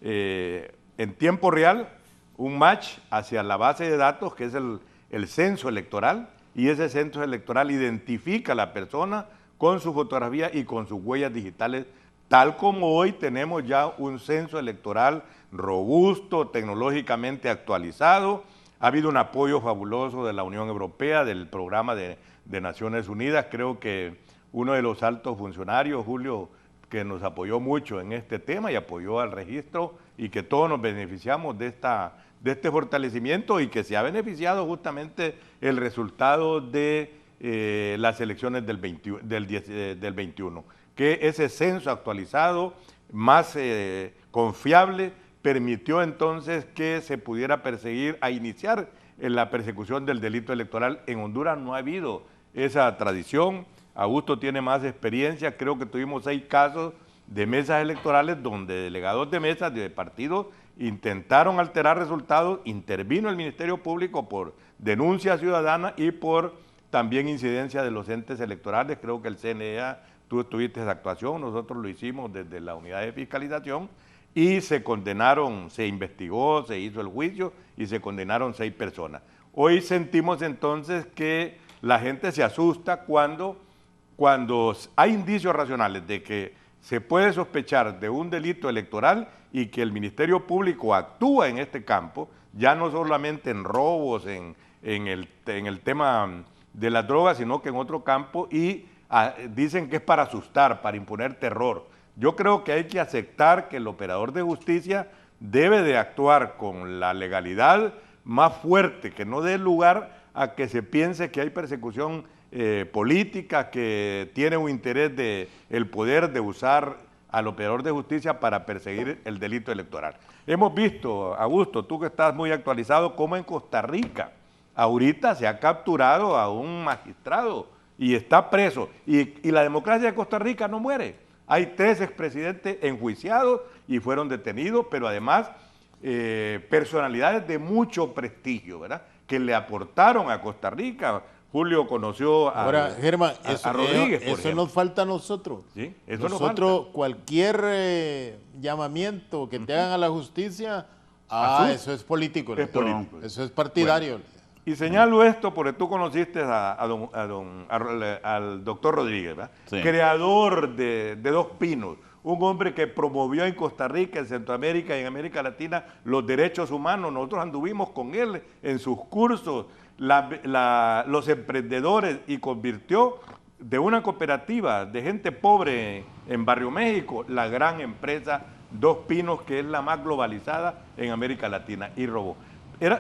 en tiempo real un match hacia la base de datos, que es el censo electoral, y ese censo electoral identifica a la persona con su fotografía y con sus huellas digitales, tal como hoy tenemos ya un censo electoral robusto, tecnológicamente actualizado. Ha habido un apoyo fabuloso de la Unión Europea, del programa de Naciones Unidas. Creo que uno de los altos funcionarios, Julio, que nos apoyó mucho en este tema y apoyó al registro y que todos nos beneficiamos de este fortalecimiento y que se ha beneficiado justamente el resultado de las elecciones del 21, que ese censo actualizado, más confiable, permitió entonces que se pudiera iniciar la persecución del delito electoral. En Honduras no ha habido esa tradición. Augusto tiene más experiencia, creo que tuvimos 6 casos de mesas electorales donde delegados de mesas de partidos intentaron alterar resultados, intervino el Ministerio Público por denuncia ciudadana y por también incidencia de los entes electorales. Creo que el CNE, tú tuviste esa actuación, nosotros lo hicimos desde la unidad de fiscalización y se condenaron, se investigó, se hizo el juicio y se condenaron 6 personas. Hoy sentimos entonces que la gente se asusta cuando hay indicios racionales de que se puede sospechar de un delito electoral y que el Ministerio Público actúa en este campo, ya no solamente en robos, en el tema de las drogas, sino que en otro campo, y dicen que es para asustar, para imponer terror. Yo creo que hay que aceptar que el operador de justicia debe de actuar con la legalidad más fuerte, que no dé lugar a que se piense que hay persecución política, que tiene un interés el poder de usar al operador de justicia para perseguir el delito electoral. Hemos visto, Augusto, tú que estás muy actualizado, cómo en Costa Rica ahorita se ha capturado a un magistrado y está preso. Y la democracia de Costa Rica no muere. Hay 3 expresidentes enjuiciados y fueron detenidos, pero además personalidades de mucho prestigio, ¿verdad?, que le aportaron a Costa Rica. Julio conoció Ahora, Germán, a Rodríguez, por eso ejemplo. nos falta a nosotros. ¿Sí? Eso Nosotros, nos falta. cualquier llamamiento que te hagan a la justicia, eso es político. Es político. Eso es partidario. Y señalo esto porque tú conociste al doctor Rodríguez, ¿verdad? Sí. Creador de Dos Pinos, un hombre que promovió en Costa Rica, en Centroamérica y en América Latina los derechos humanos. Nosotros anduvimos con él en sus cursos, los emprendedores, y convirtió de una cooperativa de gente pobre en Barrio México la gran empresa Dos Pinos, que es la más globalizada en América Latina, y robó.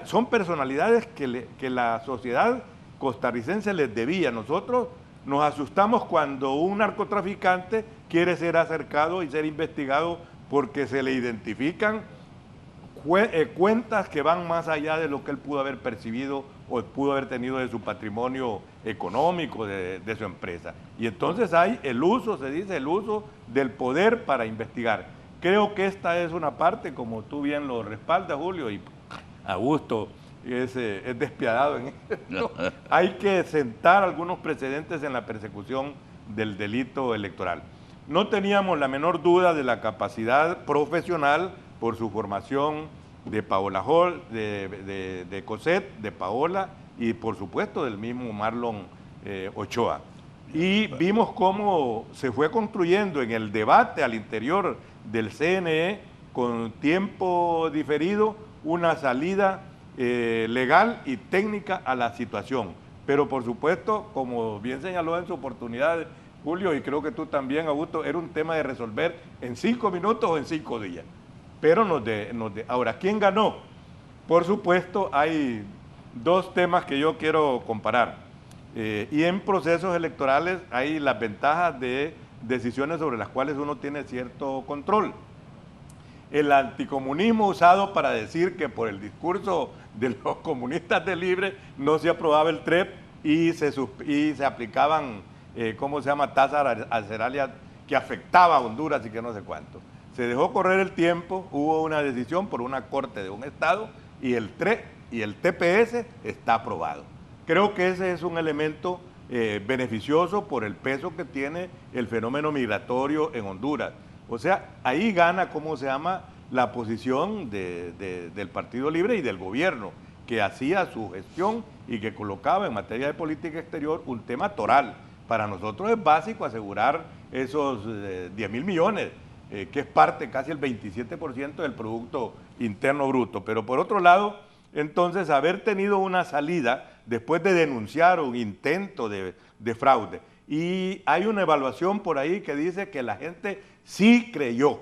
Son personalidades que la sociedad costarricense les debía. Nosotros nos asustamos cuando un narcotraficante quiere ser acercado y ser investigado porque se le identifican cuentas que van más allá de lo que él pudo haber percibido o pudo haber tenido de su patrimonio económico, de su empresa. Y entonces hay el uso del poder para investigar. Creo que esta es una parte, como tú bien lo respaldas, Julio, y Augusto, es despiadado en esto. Hay que sentar algunos precedentes en la persecución del delito electoral. No teníamos la menor duda de la capacidad profesional por su formación de Paola Hall, de Cosette, de Paola y por supuesto del mismo Marlon Ochoa. Y vimos cómo se fue construyendo en el debate al interior del CNE con tiempo diferido una salida legal y técnica a la situación. Pero por supuesto, como bien señaló en su oportunidad Julio, y creo que tú también, Augusto, era un tema de resolver en 5 minutos o en 5 días. Pero ahora, ¿quién ganó? Por supuesto, hay dos temas que yo quiero comparar. Y en procesos electorales hay las ventajas de decisiones sobre las cuales uno tiene cierto control. El anticomunismo usado para decir que por el discurso de los comunistas de Libre no se aprobaba el TREP y se aplicaban, tasas arancelarias que afectaban a Honduras y que no sé cuánto. Se dejó correr el tiempo, hubo una decisión por una corte de un estado y el TREP y el TPS está aprobado. Creo que ese es un elemento beneficioso por el peso que tiene el fenómeno migratorio en Honduras. O sea, ahí gana, la posición del Partido Libre y del gobierno, que hacía su gestión y que colocaba en materia de política exterior un tema toral. Para nosotros es básico asegurar esos 10.000 millones, que es parte, casi el 27% del Producto Interno Bruto. Pero por otro lado, entonces, haber tenido una salida después de denunciar un intento de fraude, y hay una evaluación por ahí que dice que la gente sí creyó.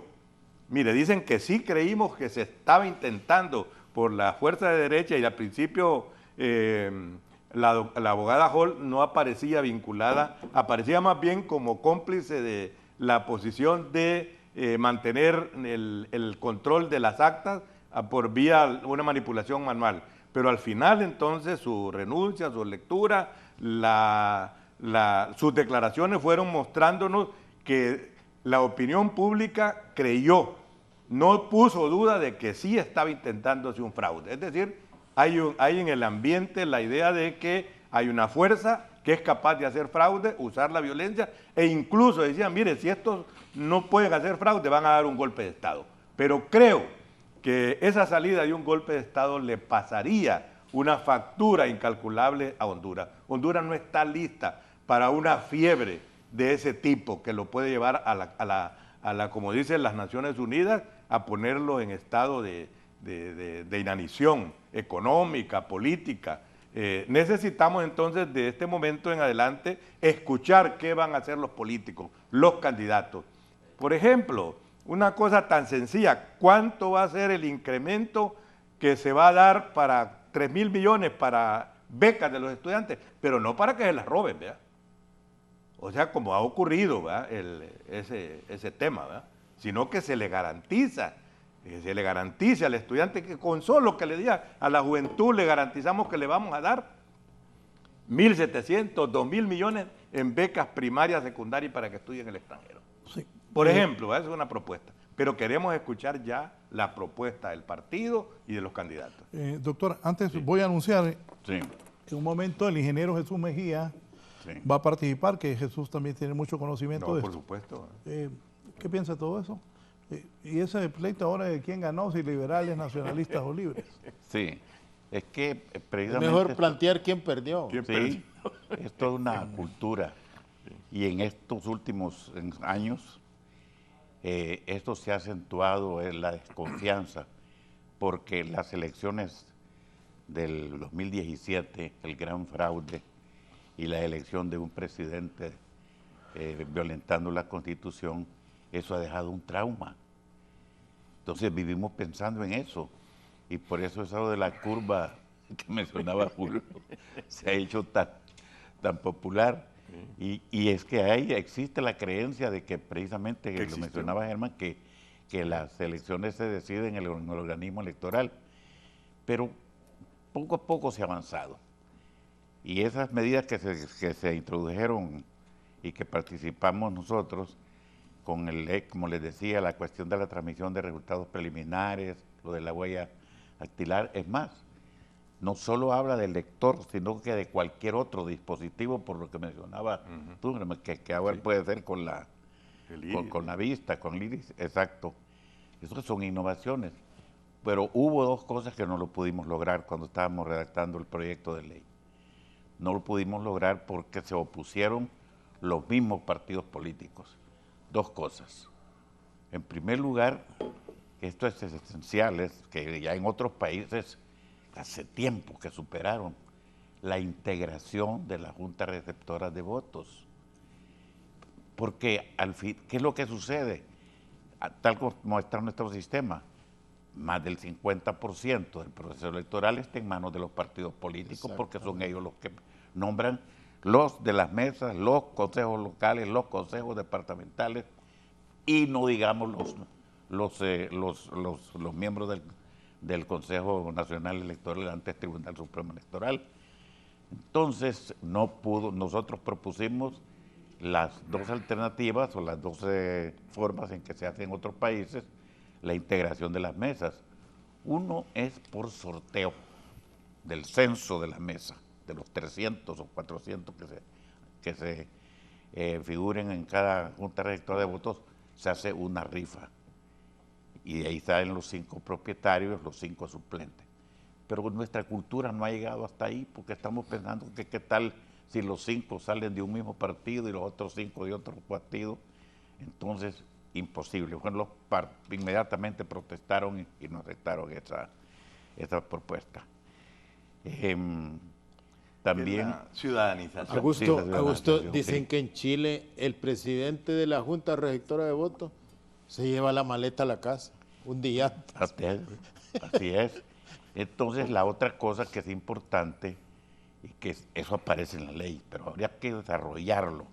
Mire, dicen que sí creímos que se estaba intentando por la fuerza de derecha y al principio la abogada Hall no aparecía vinculada, aparecía más bien como cómplice de la posición de mantener el control de las actas por vía una manipulación manual. Pero al final entonces su renuncia, su lectura, sus declaraciones fueron mostrándonos que la opinión pública creyó, no puso duda de que sí estaba intentándose un fraude. Es decir, hay en el ambiente la idea de que hay una fuerza que es capaz de hacer fraude, usar la violencia, e incluso decían, mire, si estos no pueden hacer fraude, van a dar un golpe de Estado. Pero creo que esa salida de un golpe de Estado le pasaría una factura incalculable a Honduras. Honduras no está lista para una fiebre de ese tipo que lo puede llevar a la como dicen las Naciones Unidas, a ponerlo en estado de inanición económica, política. Necesitamos entonces de este momento en adelante escuchar qué van a hacer los políticos, los candidatos. Por ejemplo, una cosa tan sencilla, ¿cuánto va a ser el incremento que se va a dar para 3.000 millones para becas de los estudiantes? Pero no para que se las roben, ¿verdad? O sea, como ha ocurrido, ¿verdad? Ese tema, ¿verdad? Sino que se le garantiza al estudiante que con solo que le diga a la juventud le garantizamos que le vamos a dar 1.700, 2.000 millones en becas primarias, secundarias para que estudien en el extranjero. Sí. Por ejemplo, esa es una propuesta. Pero queremos escuchar ya la propuesta del partido y de los candidatos. Doctor, antes voy a anunciar Sí. en un momento el ingeniero Jesús Mejía va a participar, que Jesús también tiene mucho conocimiento de por esto. supuesto. ¿Qué piensa de todo eso? Y ese pleito ahora de quién ganó, si liberales, nacionalistas o libres. Sí, es que Es precisamente... mejor plantear quién perdió. Sí, es toda una cultura. Y en estos últimos años, esto se ha acentuado en la desconfianza, porque las elecciones del 2017, el gran fraude y la elección de un presidente violentando la Constitución, eso ha dejado un trauma. Entonces vivimos pensando en eso, y por eso eso de la curva que mencionaba Julio se ha hecho tan popular. Y es que ahí existe la creencia de que precisamente, lo mencionaba Germán, que las elecciones se deciden en el organismo electoral, pero poco a poco se ha avanzado. Y esas medidas que se introdujeron y que participamos nosotros, con como les decía, la cuestión de la transmisión de resultados preliminares, lo de la huella dactilar, es más, no solo habla del lector, sino que de cualquier otro dispositivo, por lo que mencionaba tú, que ahora puede ser con la vista, con el iris, exacto. Esas son innovaciones. Pero hubo dos cosas que no lo pudimos lograr cuando estábamos redactando el proyecto de ley. No lo pudimos lograr porque se opusieron los mismos partidos políticos. Dos cosas. En primer lugar, esto es esencial, es que ya en otros países hace tiempo que superaron la integración de las juntas receptoras de votos. Porque al fin, ¿qué es lo que sucede? Tal como está nuestro sistema, más del 50% del proceso electoral está en manos de los partidos políticos, porque son ellos los que nombran los de las mesas, los consejos locales, los consejos departamentales y no digamos los miembros del Consejo Nacional Electoral ante el Tribunal Supremo Electoral. Entonces, nosotros propusimos las dos alternativas o las dos formas en que se hace en otros países la integración de las mesas. Uno es por sorteo del censo de la mesa, de los 300 o 400 que se figuren en cada junta receptora de votos, se hace una rifa. Y de ahí salen los 5 propietarios, los 5 suplentes. Pero nuestra cultura no ha llegado hasta ahí porque estamos pensando que qué tal si los 5 salen de un mismo partido y los otros 5 de otro partido. Entonces, imposible. Bueno, inmediatamente protestaron y no aceptaron esa propuesta. También ciudadanización. Augusto, dicen que en Chile el presidente de la Junta Receptora de Votos se lleva la maleta a la casa un día. Así es. Entonces, la otra cosa que es importante, y que eso aparece en la ley, pero habría que desarrollarlo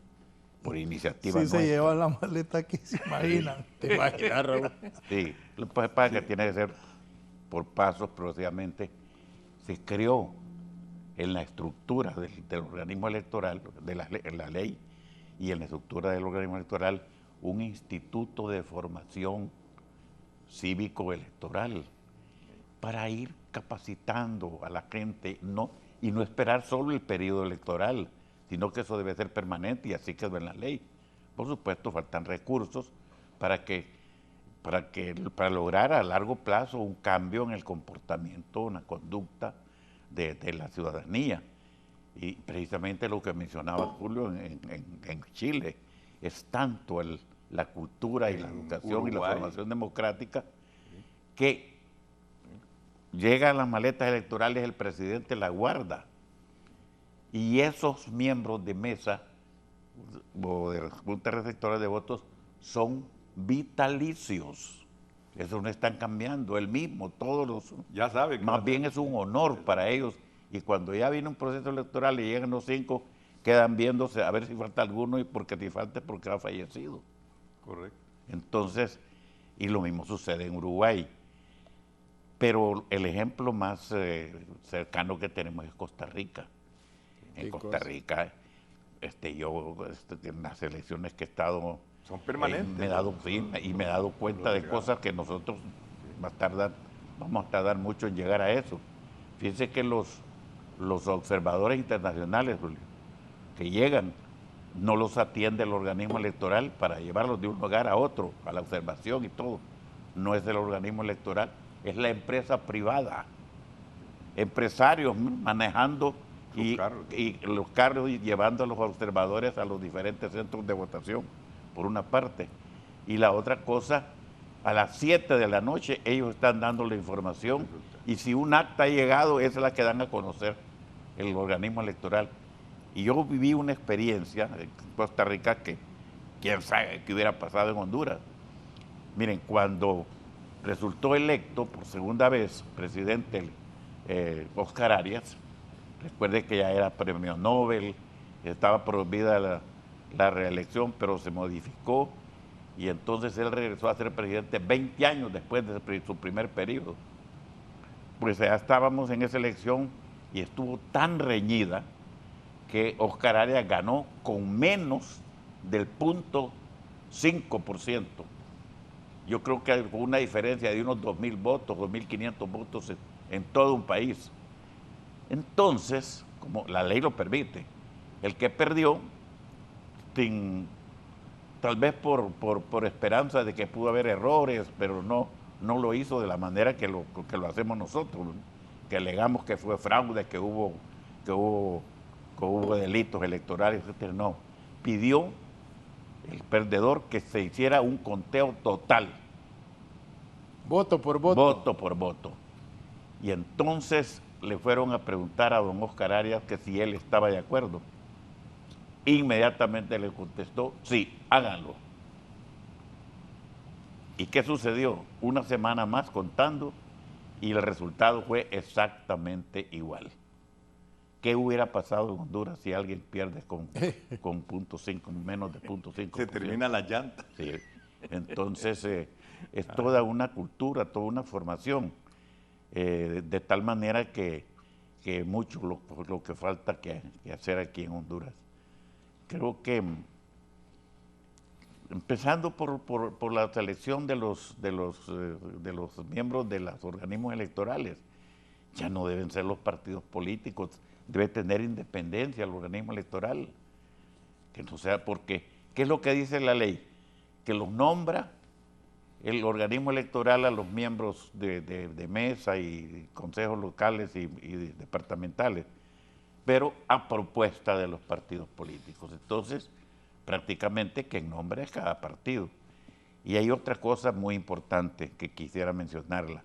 por iniciativa nuestra. Se lleva la maleta aquí, se imaginan. ¿Te imaginas, Raúl? Sí, lo que pasa es que tiene que ser por pasos progresivamente. Se creó en la estructura del organismo electoral, en la ley y en la estructura del organismo electoral, un instituto de formación cívico-electoral para ir capacitando a la gente y no esperar solo el periodo electoral, sino que eso debe ser permanente y así quedó en la ley. Por supuesto, faltan recursos para lograr a largo plazo un cambio en el comportamiento, una conducta de la ciudadanía. Y precisamente lo que mencionaba Julio en Chile, es tanto la cultura y la educación y la formación democrática que llegan las maletas electorales, el presidente la guarda. Y esos miembros de mesa o de juntas receptoras de votos son vitalicios. Eso no están cambiando, él mismo, todos los... Ya saben. Más bien es un honor para ellos. Y cuando ya viene un proceso electoral y llegan los 5, quedan viéndose a ver si falta alguno y porque si falta es porque ha fallecido. Correcto. Entonces, y lo mismo sucede en Uruguay. Pero el ejemplo más cercano que tenemos es Costa Rica. En Costa Rica, en las elecciones que he estado... Son permanentes. me he dado cuenta de cosas que nosotros vamos a tardar mucho en llegar a eso. Fíjense que los observadores internacionales, Julio, que llegan, no los atiende el organismo electoral para llevarlos de un lugar a otro, a la observación y todo. No es el organismo electoral, es la empresa privada. Empresarios manejando y los carros y llevando a los observadores a los diferentes centros de votación, por una parte. Y la otra cosa, a las 7 de la noche ellos están dando la información y si un acta ha llegado, esa es la que dan a conocer el organismo electoral. Y yo viví una experiencia en Costa Rica que quién sabe qué hubiera pasado en Honduras. Miren, cuando resultó electo por segunda vez presidente Oscar Arias, recuerde que ya era premio Nobel, estaba prohibida la reelección, pero se modificó y entonces él regresó a ser presidente 20 años después de su primer periodo. Pues ya estábamos en esa elección y estuvo tan reñida que Oscar Arias ganó con menos del 0.5%. Yo creo que con una diferencia de unos 2.000 votos, 2.500 votos en todo un país. Entonces, como la ley lo permite, el que perdió, tal vez por esperanza de que pudo haber errores, pero no lo hizo de la manera que lo hacemos nosotros, ¿no? Que alegamos que fue fraude, que hubo delitos electorales, etc. No, pidió el perdedor que se hiciera un conteo total. Voto por voto. Voto por voto. Y entonces le fueron a preguntar a don Oscar Arias que si él estaba de acuerdo. Inmediatamente le contestó, sí, háganlo. ¿Y qué sucedió? Una semana más contando y el resultado fue exactamente igual. ¿Qué hubiera pasado en Honduras si alguien pierde con 0.5, menos de 0.5%? Se termina la llanta. Sí. Entonces, es toda una cultura, toda una formación, de tal manera que mucho lo que falta que hacer aquí en Honduras. Creo que, empezando por la selección de los miembros de los organismos electorales, ya no deben ser los partidos políticos, debe tener independencia el organismo electoral, que no sea porque, ¿qué es lo que dice la ley? Que los nombra el organismo electoral a los miembros de mesa y consejos locales y departamentales, pero a propuesta de los partidos políticos. Entonces, prácticamente quien nombra es cada partido. Y hay otra cosa muy importante que quisiera mencionarla,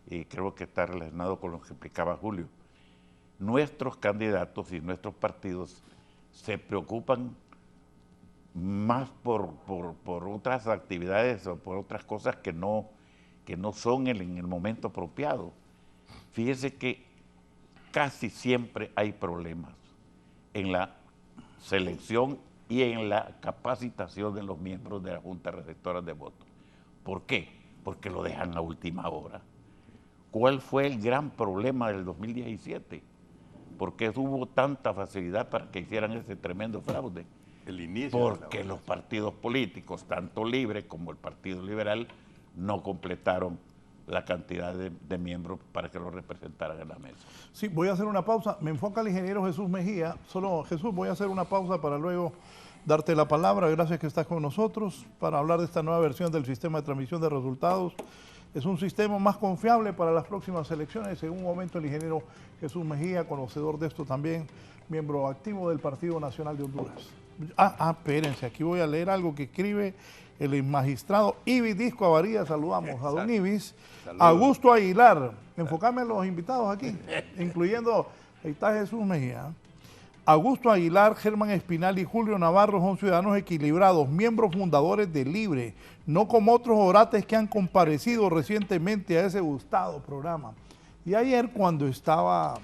y creo que está relacionado con lo que explicaba Julio. Nuestros candidatos y nuestros partidos se preocupan más por otras actividades o por otras cosas que no son en el momento apropiado. Fíjese que casi siempre hay problemas en la selección y en la capacitación de los miembros de la Junta Receptora de Votos. ¿Por qué? Porque lo dejan a última hora. ¿Cuál fue el gran problema del 2017? ¿Por qué hubo tanta facilidad para que hicieran ese tremendo fraude? El inicio. Porque los partidos políticos, tanto Libre como el Partido Liberal, no completaron la cantidad de miembros para que lo representaran en la mesa. Sí, voy a hacer una pausa. Me enfoca el ingeniero Jesús Mejía. Solo, Jesús, voy a hacer una pausa para luego darte la palabra. Gracias que estás con nosotros para hablar de esta nueva versión del sistema de transmisión de resultados. Es un sistema más confiable para las próximas elecciones. En un momento el ingeniero Jesús Mejía, conocedor de esto también, miembro activo del Partido Nacional de Honduras. Espérense, aquí voy a leer algo que escribe el magistrado Ibis Disco Avaría. Saludamos a don Ibis. Saludos. Augusto Aguilar, enfocame en los invitados aquí, incluyendo, ahí está Jesús Mejía. Augusto Aguilar, Germán Espinal y Julio Navarro son ciudadanos equilibrados, miembros fundadores de Libre, no como otros orates que han comparecido recientemente a ese gustado programa. Y ayer cuando estábamos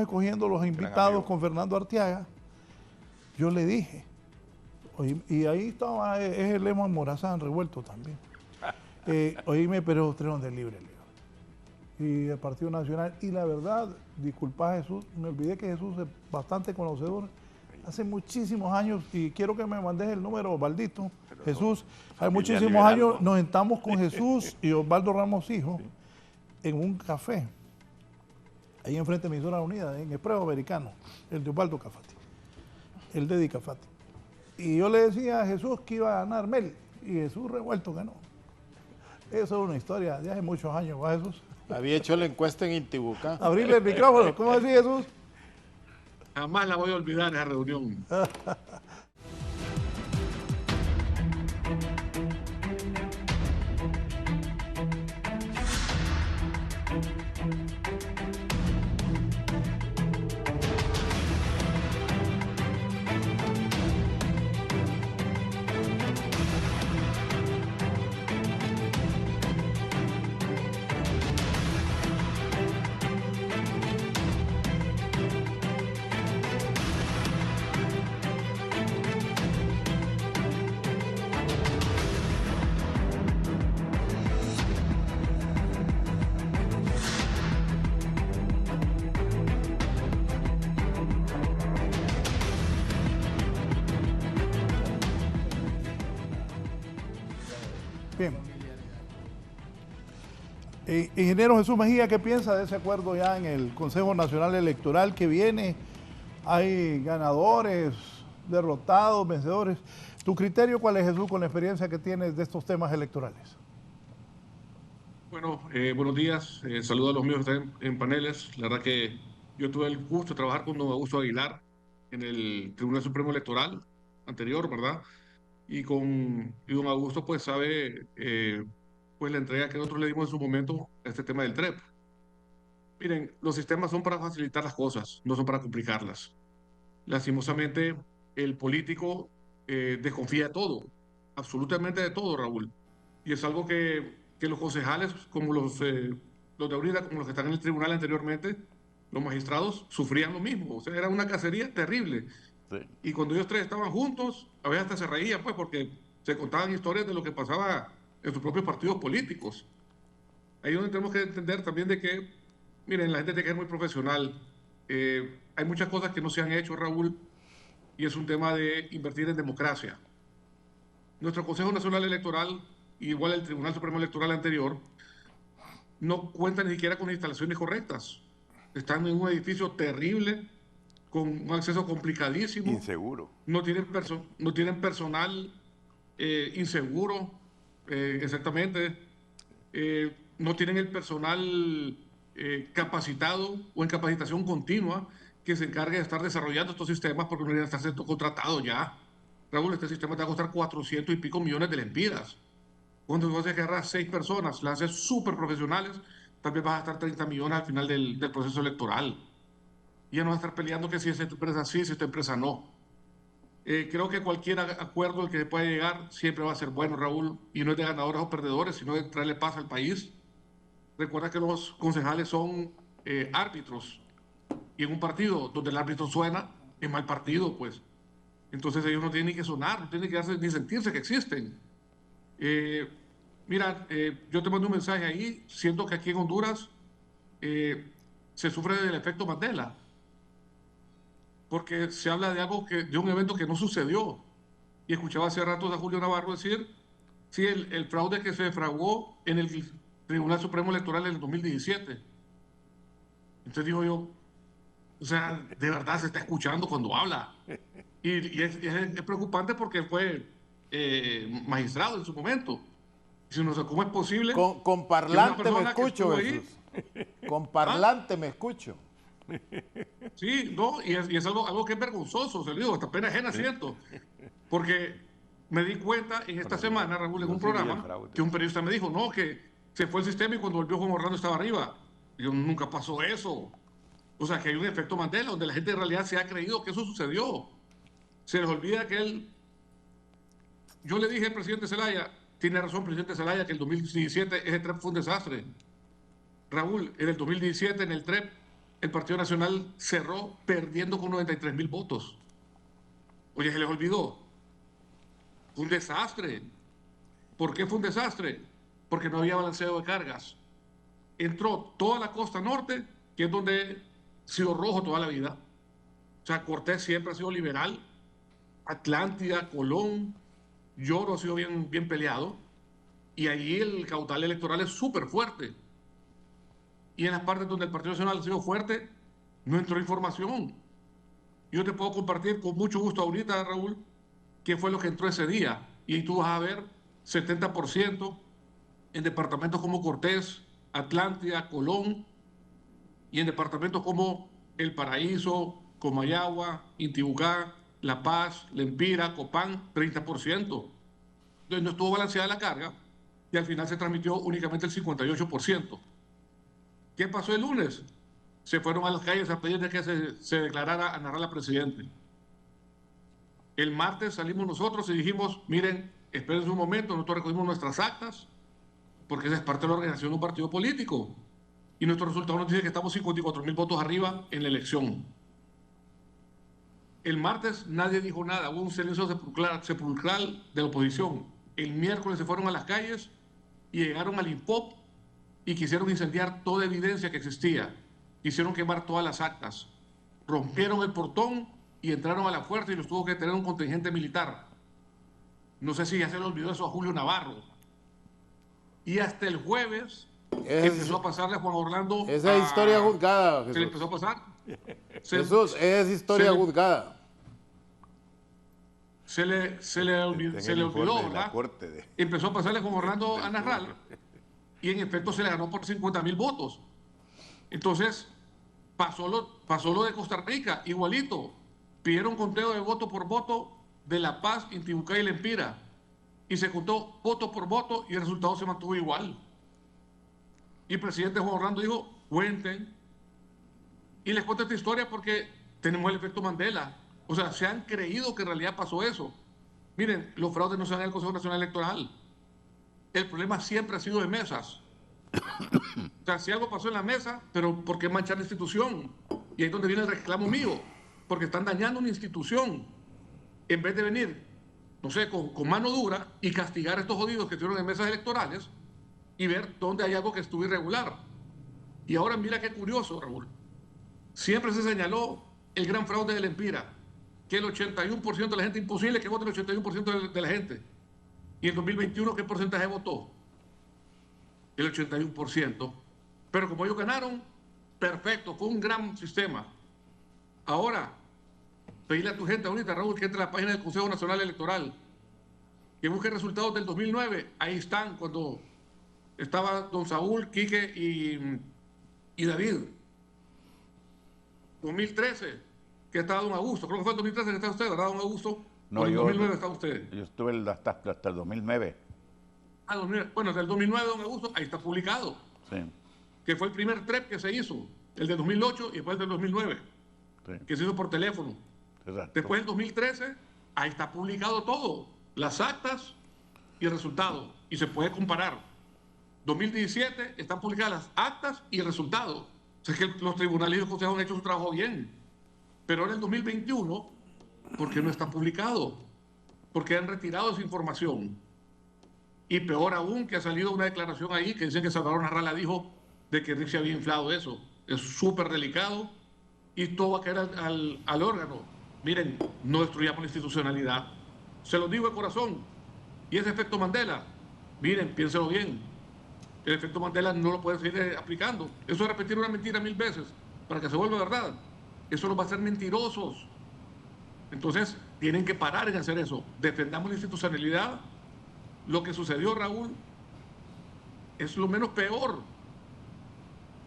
escogiendo los invitados con Fernando Arteaga, yo le dije, y ahí estaba, es el Lema Morazán revuelto también. Oíme, pero ustedes son de Libre, y el Partido Nacional, y la verdad, disculpa Jesús, me olvidé que Jesús es bastante conocedor, hace muchísimos años, y quiero que me mandes el número, Osvaldito, Jesús, hace muchísimos liberal, años ¿no? nos sentamos con Jesús y Osvaldo Ramos Hijo en un café, ahí enfrente de Emisora Unida, en Expreso Americano, el de Osvaldo Cafati, el de Di Cafati. Y yo le decía a Jesús que iba a ganar Mel, y Jesús revuelto que no. Eso es una historia de hace muchos años, ¿va Jesús? Había hecho la encuesta en Intibucá. Abrirle el micrófono, ¿cómo decía Jesús? Jamás la voy a olvidar esa reunión. Ingeniero Jesús Mejía, ¿qué piensa de ese acuerdo ya en el Consejo Nacional Electoral que viene? Hay ganadores, derrotados, vencedores. ¿Tu criterio cuál es, Jesús, con la experiencia que tienes de estos temas electorales? Bueno, buenos días. Saludo a los míos que están en paneles. La verdad que yo tuve el gusto de trabajar con don Augusto Aguilar en el Tribunal Supremo Electoral anterior, ¿verdad? Y don Augusto pues sabe pues la entrega que nosotros le dimos en su momento a este tema del TREP. Miren, los sistemas son para facilitar las cosas, no son para complicarlas. Lastimosamente, el político desconfía de todo, absolutamente de todo, Raúl. Y es algo que los concejales, como los de ahorita, como los que están en el tribunal anteriormente, los magistrados, sufrían lo mismo. O sea, era una cacería terrible. Sí. Y cuando ellos tres estaban juntos, a veces hasta se reían, pues, porque se contaban historias de lo que pasaba en sus propios partidos políticos. Ahí es donde tenemos que entender también de que, miren, la gente tiene que es muy profesional. Hay muchas cosas que no se han hecho, Raúl, y es un tema de invertir en democracia. Nuestro Consejo Nacional Electoral, igual el Tribunal Supremo Electoral anterior, no cuenta ni siquiera con instalaciones correctas. Están en un edificio terrible, con un acceso complicadísimo. Inseguro. No tienen personal inseguro, exactamente. No tienen el personal capacitado o en capacitación continua que se encargue de estar desarrollando estos sistemas, porque no deberían estar siendo contratados ya. Raúl, este sistema te va a costar 400 y pico millones de lempiras. Cuando tú vas a agarrar 6 personas, las haces súper profesionales, también vas a gastar 30 millones al final del proceso electoral. Y ya no vas a estar peleando que si esta empresa sí, si esta empresa no. Creo que cualquier acuerdo al que se pueda llegar siempre va a ser bueno, Raúl, y no es de ganadores o perdedores, sino de traerle paz al país. Recuerda que los concejales son árbitros, y en un partido donde el árbitro suena, es mal partido, pues. Entonces ellos no tienen ni que sonar, no tienen que ni sentirse que existen. Mira, yo te mando un mensaje ahí, siento que aquí en Honduras se sufre del efecto Mandela, porque se habla de algo de un evento que no sucedió. Y escuchaba hace rato a Julio Navarro decir, sí, el fraude que se fraguó en el Tribunal Supremo Electoral en el 2017. Entonces digo yo, o sea, de verdad se está escuchando cuando habla. Y es preocupante porque fue magistrado en su momento. Si no sé cómo es posible. Con parlante me escucho, Jesús. Con parlante me escucho. Sí, no, y es algo que es vergonzoso, se lo digo, hasta pena ajena siento. Porque me di cuenta en esta semana, Raúl, en un programa, que un periodista me dijo, no, que se fue el sistema y cuando volvió Juan Orlando estaba arriba. Y yo, nunca pasó eso. O sea, que hay un efecto Mandela, donde la gente en realidad se ha creído que eso sucedió. Se les olvida que él... Yo le dije al presidente Zelaya, tiene razón presidente Zelaya, que el 2017 ese TREP fue un desastre. Raúl, en el 2017 en el TREP, el Partido Nacional cerró perdiendo con 93,000 votos. Oye, se les olvidó. Fue un desastre. ¿Por qué fue un desastre? Porque no había balanceo de cargas. Entró toda la costa norte, que es donde ha sido rojo toda la vida. O sea, Cortés siempre ha sido liberal. Atlántida, Colón, Lloro ha sido bien peleado. Y allí el caudal electoral es súper fuerte. Y en las partes donde el Partido Nacional ha sido fuerte, no entró información. Yo te puedo compartir con mucho gusto ahorita, Raúl, qué fue lo que entró ese día. Y ahí tú vas a ver 70% en departamentos como Cortés, Atlántida, Colón, y en departamentos como El Paraíso, Comayagua, Intibucá, La Paz, Lempira, Copán, 30%. Entonces no estuvo balanceada la carga y al final se transmitió únicamente el 58%. ¿Qué pasó el lunes? Se fueron a las calles a pedir de que se declarara a Narrala presidente. El martes salimos nosotros y dijimos, miren, esperen un momento, nosotros recogimos nuestras actas, porque esa es parte de la organización de un partido político. Y nuestro resultado nos dice que estamos 54,000 votos arriba en la elección. El martes nadie dijo nada, hubo un silencio sepulcral de la oposición. El miércoles se fueron a las calles y llegaron al INPOP y quisieron incendiar toda evidencia que existía. Quisieron quemar todas las actas. Rompieron el portón y entraron a la fuerza y los tuvo que tener un contingente militar. No sé si ya se le olvidó eso a Julio Navarro. Y hasta el jueves empezó a pasarle a Juan Orlando. Esa es historia juzgada, Jesús. Se le empezó a pasar. Jesús, es historia juzgada. Se le olvidó, ¿verdad? Empezó a pasarle a Juan Orlando a Narral y en efecto se le ganó por 50,000 votos. Entonces, pasó lo de Costa Rica, igualito. Pidieron conteo de voto por voto de La Paz, Intibucá y Lempira. Y se contó voto por voto y el resultado se mantuvo igual. Y el presidente Juan Orlando dijo, cuenten. Y les cuento esta historia porque tenemos el efecto Mandela. O sea, se han creído que en realidad pasó eso. Miren, los fraudes no se dan en el Consejo Nacional Electoral. El problema siempre ha sido de mesas. O sea, si algo pasó en la mesa, pero ¿por qué manchar la institución? Y ahí es donde viene el reclamo mío. Porque están dañando una institución. En vez de venir, no sé, con mano dura y castigar a estos jodidos que estuvieron en mesas electorales y ver dónde hay algo que estuvo irregular. Y ahora mira qué curioso, Raúl. Siempre se señaló el gran fraude del Empira, que el 81% de la gente, imposible que vote el 81% de la gente. Y en 2021, ¿qué porcentaje votó? El 81%. Pero como ellos ganaron, perfecto, fue un gran sistema. Ahora, pedirle a tu gente ahorita, Raúl, que entre a la página del Consejo Nacional Electoral, que busque resultados del 2009, ahí están, cuando estaba don Saúl, Quique y David. 2013, que estaba don Augusto, creo que fue el 2013 que estaba usted, ¿verdad, don Augusto? No, en el yo, 2009 estaba usted. Yo estuve hasta el 2009. Ah, 2009. Bueno, del 2009, don Augusto, ahí está publicado. Sí. Que fue el primer TREP que se hizo, el de 2008 y después el del 2009, sí, que se hizo por teléfono. Exacto. Después del 2013, ahí está publicado todo, las actas y el resultado, y se puede comparar. 2017 están publicadas las actas y el resultado. O sea, es que los tribunales y los consejos han hecho su trabajo bien. Pero ahora en el 2021, ¿por qué no está publicado? Porque han retirado esa información. Y peor aún, que ha salido una declaración ahí que dicen que Salvador Narrala dijo de que Rick se había inflado eso. Es súper delicado y todo va a caer al órgano. Miren, no destruyamos la institucionalidad. Se lo digo de corazón. Y ese efecto Mandela, miren, piénselo bien. El efecto Mandela no lo pueden seguir aplicando. Eso es repetir una mentira 1000 veces para que se vuelva verdad. Eso los va a hacer mentirosos. Entonces, tienen que parar en hacer eso. Defendamos la institucionalidad. Lo que sucedió, Raúl, es lo menos peor.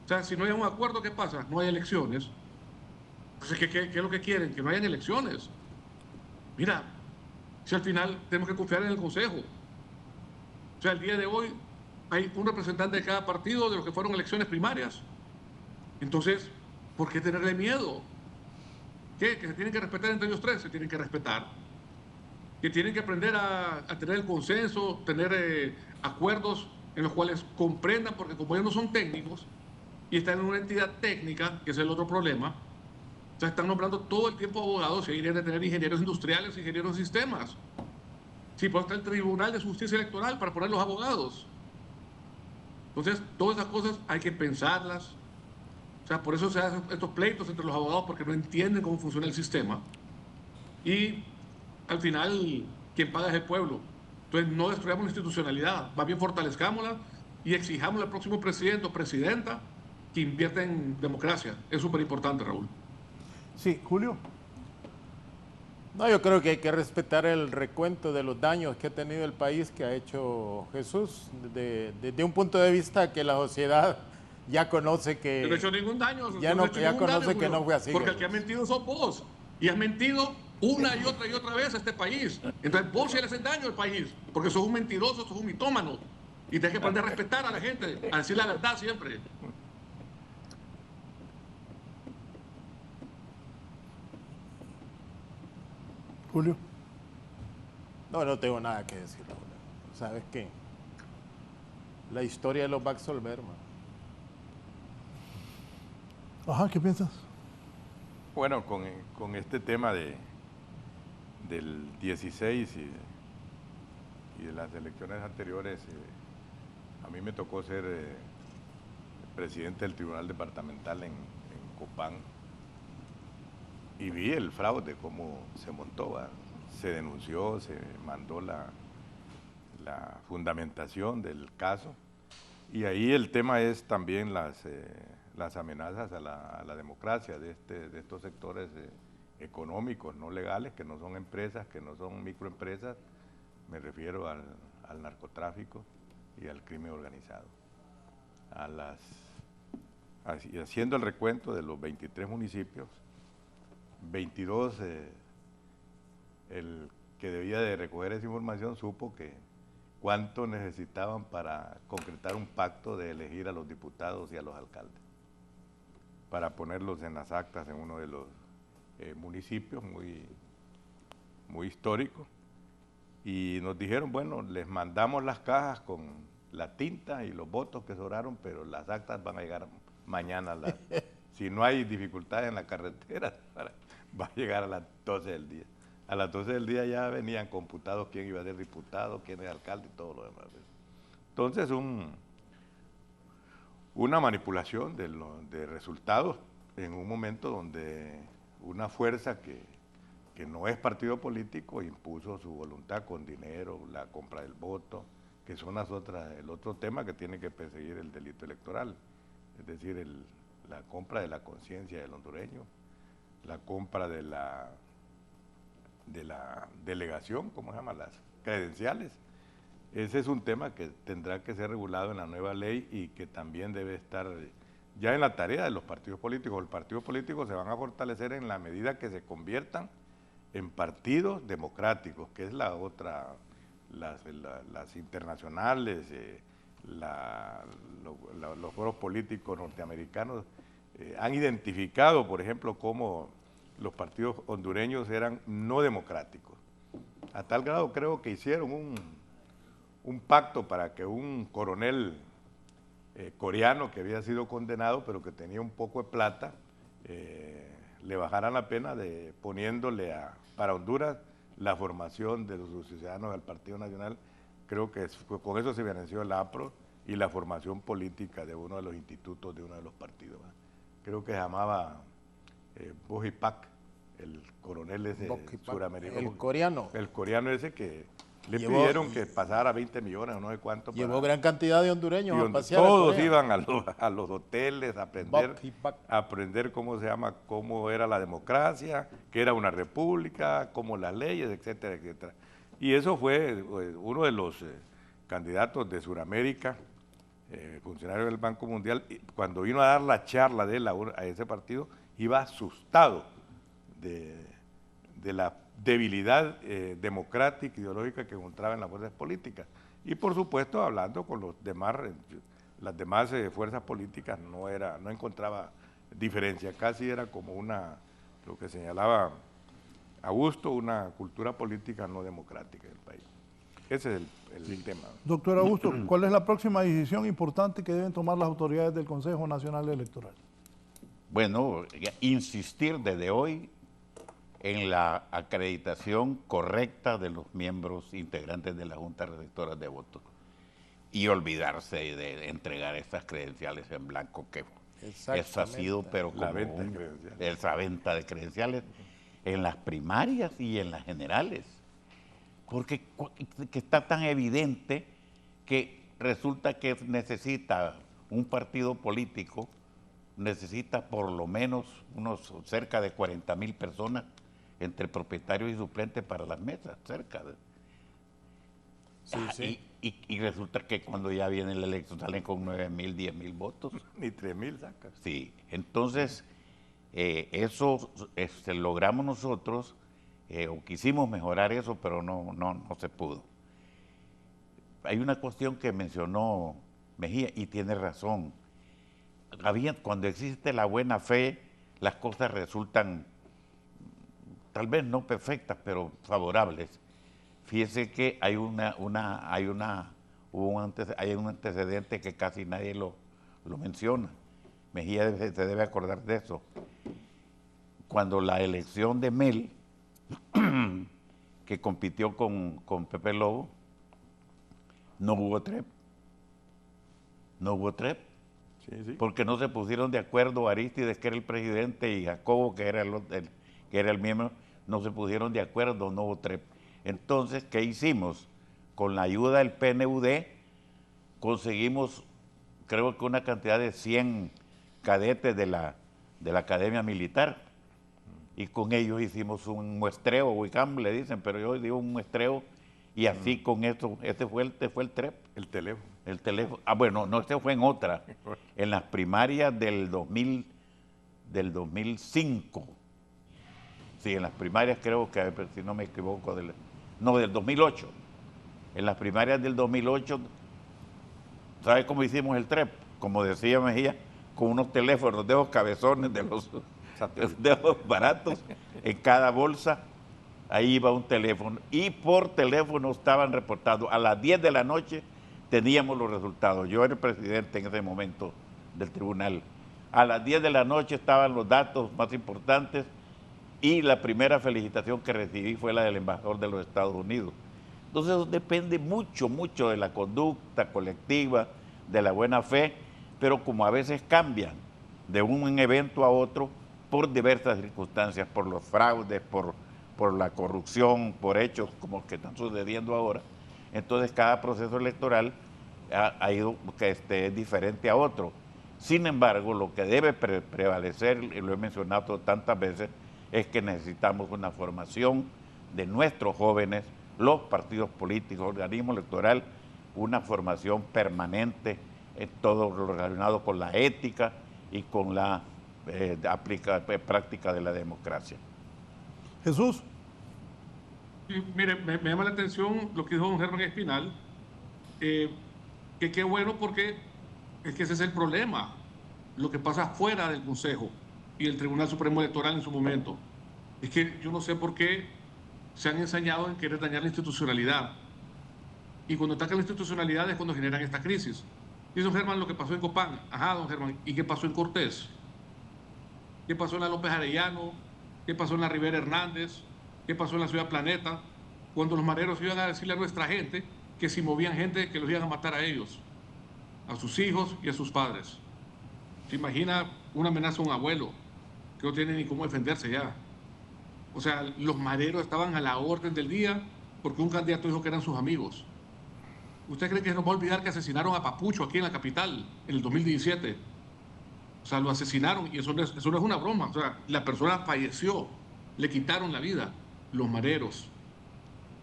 O sea, si no hay un acuerdo, ¿qué pasa? No hay elecciones. Entonces, ¿qué es lo que quieren? Que no hayan elecciones. Mira, si al final tenemos que confiar en el Consejo. O sea, el día de hoy hay un representante de cada partido de los que fueron elecciones primarias. Entonces, ¿por qué tenerle miedo? ¿Qué? ¿Que se tienen que respetar entre ellos tres? Se tienen que respetar. Que tienen que aprender a tener el consenso, tener acuerdos en los cuales comprendan, porque como ellos no son técnicos y están en una entidad técnica, que es el otro problema, o sea, están nombrando todo el tiempo abogados y ahí deberían de tener ingenieros industriales, ingenieros de sistemas. Sí, pues está el Tribunal de Justicia Electoral para poner los abogados. Entonces, todas esas cosas hay que pensarlas. O sea, por eso se hacen estos pleitos entre los abogados, porque no entienden cómo funciona el sistema. Y al final, quien paga es el pueblo. Entonces, no destruyamos la institucionalidad, más bien fortalezcámosla y exijamos al próximo presidente o presidenta que invierta en democracia. Es súper importante, Raúl. Sí, Julio. No, yo creo que hay que respetar el recuento de los daños que ha tenido el país, que ha hecho Jesús, desde un punto de vista que la sociedad ya conoce que... No he hecho ningún daño. Ya conoce que no fue así. Porque el que ha mentido sos vos. Y has mentido una y otra vez a este país. Entonces vos sí le haces daño al país. Porque sos un mentiroso, sos un mitómano. Y tenés que aprender a respetar a la gente, a decir la verdad siempre. Julio. No tengo nada que decir. ¿Sabes qué? La historia los va a absolver, man. Ajá, ¿qué piensas? Bueno, con este tema del 16 y de las elecciones anteriores, a mí me tocó ser presidente del Tribunal Departamental en Copán y vi el fraude, cómo se montó, ¿va? Se denunció, se mandó la fundamentación del caso Y ahí el tema es también las amenazas a la democracia de estos sectores económicos no legales, que no son empresas, que no son microempresas. Me refiero al narcotráfico y al crimen organizado. Haciendo el recuento de los 23 municipios, 22, el que debía de recoger esa información supo que cuánto necesitaban para concretar un pacto de elegir a los diputados y a los alcaldes, para ponerlos en las actas en uno de los municipios muy históricos. Y nos dijeron, bueno, les mandamos las cajas con la tinta y los votos que sobraron, pero las actas van a llegar mañana. Si no hay dificultades en la carretera, va a llegar a las 12 del día. A las 12 del día ya venían computados quién iba a ser diputado, quién es alcalde y todo lo demás. Entonces, una manipulación de resultados en un momento donde una fuerza que no es partido político impuso su voluntad con dinero, la compra del voto, que son el otro tema que tiene que perseguir el delito electoral, es decir, la compra de la conciencia del hondureño, la compra de la delegación, ¿cómo se llama? Las credenciales. Ese es un tema que tendrá que ser regulado en la nueva ley y que también debe estar ya en la tarea de los partidos políticos. Los partidos políticos se van a fortalecer en la medida que se conviertan en partidos democráticos, que es la otra, las internacionales, los foros políticos norteamericanos han identificado, por ejemplo, cómo los partidos hondureños eran no democráticos. A tal grado creo que hicieron un pacto para que un coronel coreano que había sido condenado, pero que tenía un poco de plata, le bajaran la pena poniéndole para Honduras la formación de los ciudadanos del Partido Nacional. Creo que con eso se benefició el APRO y la formación política de uno de los institutos de uno de los partidos. Creo que se llamaba Bojipak, el coronel ese suramericano. El coreano. El coreano ese que le pidieron que pasara 20 millones o no sé cuánto. Llevó gran cantidad de hondureños a pasear. Todos iban a los hoteles a aprender cómo era la democracia, qué era una república, cómo las leyes, etcétera, etcétera. Y eso fue uno de los candidatos de Sudamérica, funcionario del Banco Mundial, cuando vino a dar la charla de él a ese partido, iba asustado de la debilidad democrática, ideológica que encontraba en las fuerzas políticas. Y por supuesto, hablando con las demás fuerzas políticas, no encontraba diferencia, casi era como lo que señalaba Augusto, una cultura política no democrática del país. Ese es el tema. Doctor Augusto, ¿cuál es la próxima decisión importante que deben tomar las autoridades del Consejo Nacional Electoral? Bueno, insistir desde hoy en la acreditación correcta de los miembros integrantes de la Junta Receptora de Votos y olvidarse de entregar estas credenciales en blanco, que eso ha sido, pero como esa venta de credenciales en las primarias y en las generales, porque que está tan evidente que resulta que necesita un partido político, necesita por lo menos cerca de 40,000 personas entre propietarios y suplentes para las mesas, cerca de... Sí. Y resulta que cuando ya viene la elección salen con 9,000, 10,000 votos. Ni 3,000 sacan. Sí, entonces eso logramos nosotros, o quisimos mejorar eso, pero no se pudo. Hay una cuestión que mencionó Mejía y tiene razón. Cuando existe la buena fe, las cosas resultan tal vez no perfectas, pero favorables. Fíjese que hay un antecedente que casi nadie lo menciona. Mejía se debe acordar de eso. Cuando la elección de Mel, que compitió con Pepe Lobo, no hubo TREP. No hubo TREP. Sí. Porque no se pusieron de acuerdo Arístides, que era el presidente, y Jacobo, que era el miembro, no se pusieron de acuerdo, no hubo TREP. Entonces, ¿qué hicimos? Con la ayuda del PNUD conseguimos creo que una cantidad de 100 cadetes de la Academia Militar, y con ellos hicimos un muestreo, Wicam le dicen, pero yo digo un muestreo, y así con esto, este fue el TREP. El teléfono. El teléfono. Ah, bueno, no, este fue en otra, en las primarias del 2005. Sí, en las primarias creo que, si no me equivoco, del 2008. En las primarias del 2008, ¿sabe cómo hicimos el TREP? Como decía Mejía, con unos teléfonos de esos cabezones, de esos baratos, en cada bolsa, ahí iba un teléfono. Y por teléfono estaban reportados. A las 10 de la noche teníamos los resultados. Yo era el presidente en ese momento del tribunal. A las 10 de la noche estaban los datos más importantes, y la primera felicitación que recibí fue la del embajador de los Estados Unidos. Entonces eso depende mucho, mucho de la conducta colectiva, de la buena fe, pero como a veces cambian de un evento a otro por diversas circunstancias, por los fraudes, por la corrupción, por hechos como que están sucediendo ahora. Entonces cada proceso electoral ha ido es diferente a otro. Sin embargo, lo que debe prevalecer, y lo he mencionado tantas veces, es que necesitamos una formación de nuestros jóvenes, los partidos políticos, organismo electoral, una formación permanente en todo lo relacionado con la ética y con la práctica de la democracia. Jesús. Sí, mire, me llama la atención lo que dijo don Germán Espinal, que qué bueno, porque es que ese es el problema, lo que pasa fuera del Consejo y el Tribunal Supremo Electoral en su momento. Es que yo no sé por qué se han ensañado en querer dañar la institucionalidad. Y cuando atacan la institucionalidad es cuando generan esta crisis. Dice don Germán lo que pasó en Copán. Ajá, don Germán. ¿Y qué pasó en Cortés? ¿Qué pasó en la López Arellano? ¿Qué pasó en la Rivera Hernández? ¿Qué pasó en la Ciudad Planeta? Cuando los mareros iban a decirle a nuestra gente que si movían gente que los iban a matar a ellos, a sus hijos y a sus padres. ¿Se imagina una amenaza a un abuelo que no tiene ni cómo defenderse ya? O sea, los mareros estaban a la orden del día porque un candidato dijo que eran sus amigos. ¿Usted cree que se nos va a olvidar que asesinaron a Papucho aquí en la capital en el 2017? O sea, lo asesinaron, y eso no es una broma. O sea, la persona falleció, le quitaron la vida, los mareros.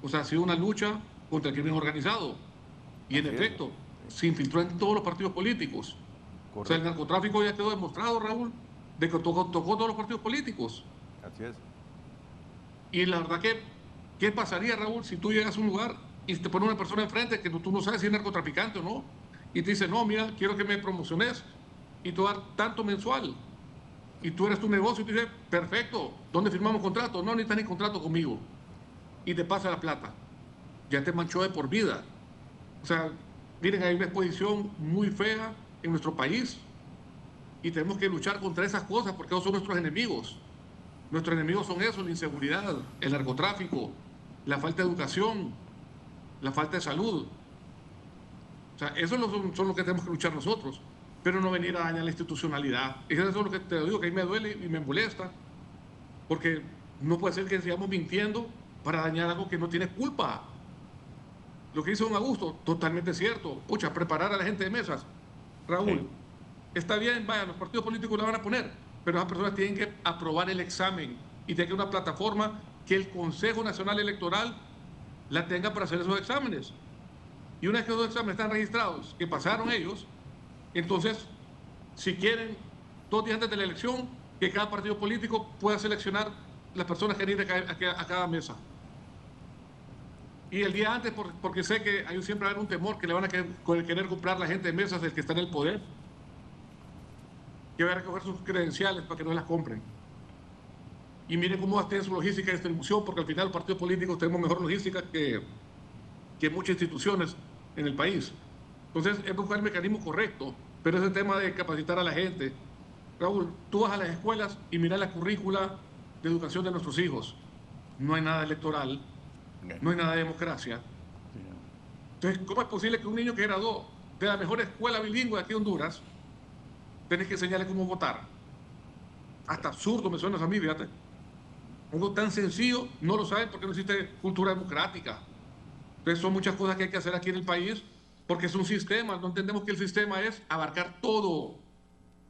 O sea, ha sido una lucha contra el crimen organizado. Y en efecto, se infiltró en todos los partidos políticos. Correcto. O sea, el narcotráfico ya quedó demostrado, Raúl, de que tocó todos los partidos políticos. Así es. Y la verdad que, ¿qué pasaría, Raúl, si tú llegas a un lugar y te pone una persona enfrente que tú no sabes si es narcotraficante o no? Y te dice, no, mira, quiero que me promociones y te voy a dar tanto mensual. Y tú eres tu negocio y tú dices, perfecto, ¿dónde firmamos contrato? No necesitas ni contrato conmigo. Y te pasa la plata. Ya te manchó de por vida. O sea, miren, hay una exposición muy fea en nuestro país y tenemos que luchar contra esas cosas porque esos son nuestros enemigos. Nuestros enemigos son eso, la inseguridad, el narcotráfico, la falta de educación, la falta de salud. O sea, eso son lo que tenemos que luchar nosotros, pero no venir a dañar la institucionalidad. Eso es lo que te digo, que a mí me duele y me molesta, porque no puede ser que sigamos mintiendo para dañar algo que no tiene culpa. Lo que dice don Augusto, totalmente cierto. Pucha, preparar a la gente de mesas. Raúl, está bien, vaya, los partidos políticos la van a poner, pero esas personas tienen que aprobar el examen y tiene que haber una plataforma que el Consejo Nacional Electoral la tenga para hacer esos exámenes. Y una vez que esos exámenes están registrados, que pasaron ellos, entonces, si quieren, 2 días antes de la elección, que cada partido político pueda seleccionar las personas que vienen a cada mesa. Y el día antes, porque sé que hay siempre va a haber un temor que le van a querer comprar la gente de mesas del que está en el poder, que va a recoger sus credenciales para que no las compren. Y miren cómo va a tener su logística de distribución, porque al final los partidos políticos tenemos mejor logística que muchas instituciones en el país. Entonces, es buscar el mecanismo correcto, pero ese tema de capacitar a la gente. Raúl, tú vas a las escuelas y miras la currícula de educación de nuestros hijos. No hay nada electoral, no hay nada de democracia. Entonces, ¿cómo es posible que un niño que graduó de la mejor escuela bilingüe aquí en Honduras, tenés que enseñarle cómo votar? Hasta absurdo me suena a mí, fíjate. Algo tan sencillo, no lo saben porque no existe cultura democrática. Entonces, son muchas cosas que hay que hacer aquí en el país porque es un sistema, no entendemos que el sistema es abarcar todo,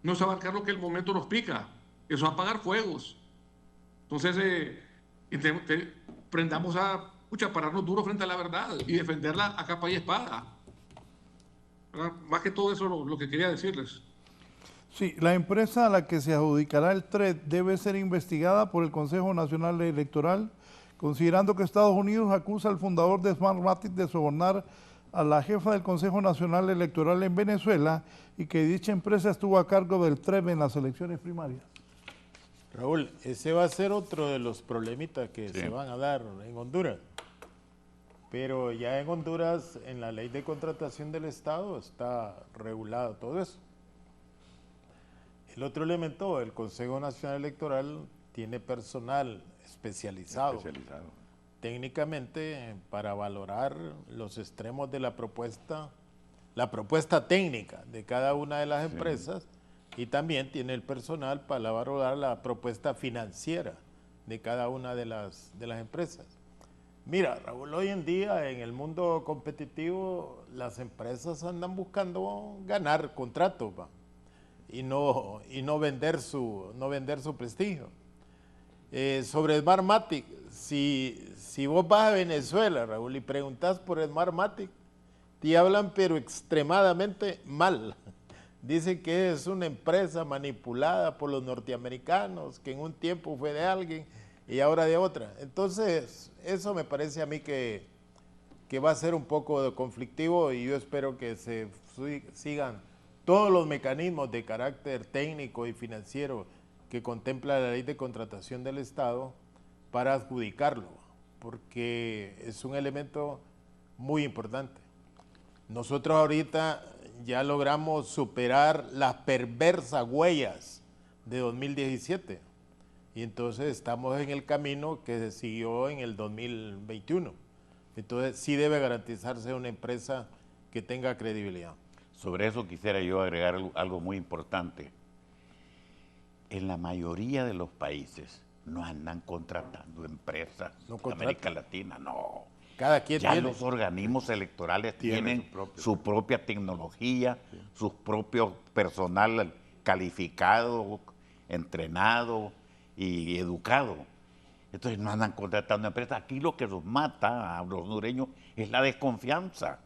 no es abarcar lo que el momento nos pica, eso es apagar fuegos. Entonces, prendamos a pararnos duro frente a la verdad y defenderla a capa y espada. ¿Verdad? Más que todo eso lo que quería decirles. Sí, la empresa a la que se adjudicará el TREP debe ser investigada por el Consejo Nacional Electoral, considerando que Estados Unidos acusa al fundador de Smartmatic de sobornar a la jefa del Consejo Nacional Electoral en Venezuela y que dicha empresa estuvo a cargo del TREP en las elecciones primarias. Raúl, ese va a ser otro de los problemitas que se van a dar en Honduras. Pero ya en Honduras, en la ley de contratación del Estado, está regulado todo eso. El otro elemento, el Consejo Nacional Electoral tiene personal especializado técnicamente para valorar los extremos de la propuesta técnica de cada una de las empresas, y también tiene el personal para valorar la propuesta financiera de cada una de las empresas. Mira, Raúl, hoy en día en el mundo competitivo las empresas andan buscando ganar contratos, ¿va? Y no vender su prestigio. Sobre Smartmatic, si vos vas a Venezuela, Raúl, y preguntás por Smartmatic, te hablan pero extremadamente mal. Dicen que es una empresa manipulada por los norteamericanos, que en un tiempo fue de alguien y ahora de otra. Entonces, eso me parece a mí que va a ser un poco conflictivo, y yo espero que se sigan todos los mecanismos de carácter técnico y financiero que contempla la ley de contratación del Estado para adjudicarlo, porque es un elemento muy importante. Nosotros ahorita ya logramos superar las perversas huellas de 2017 y entonces estamos en el camino que se siguió en el 2021. Entonces sí debe garantizarse una empresa que tenga credibilidad. Sobre eso quisiera yo agregar algo muy importante. En la mayoría de los países no andan contratando empresas de América Latina, no. Cada quien ya tiene. Los organismos electorales tienen su propia tecnología, su propio personal calificado, entrenado y educado. Entonces no andan contratando empresas. Aquí lo que nos mata a los hondureños es la desconfianza.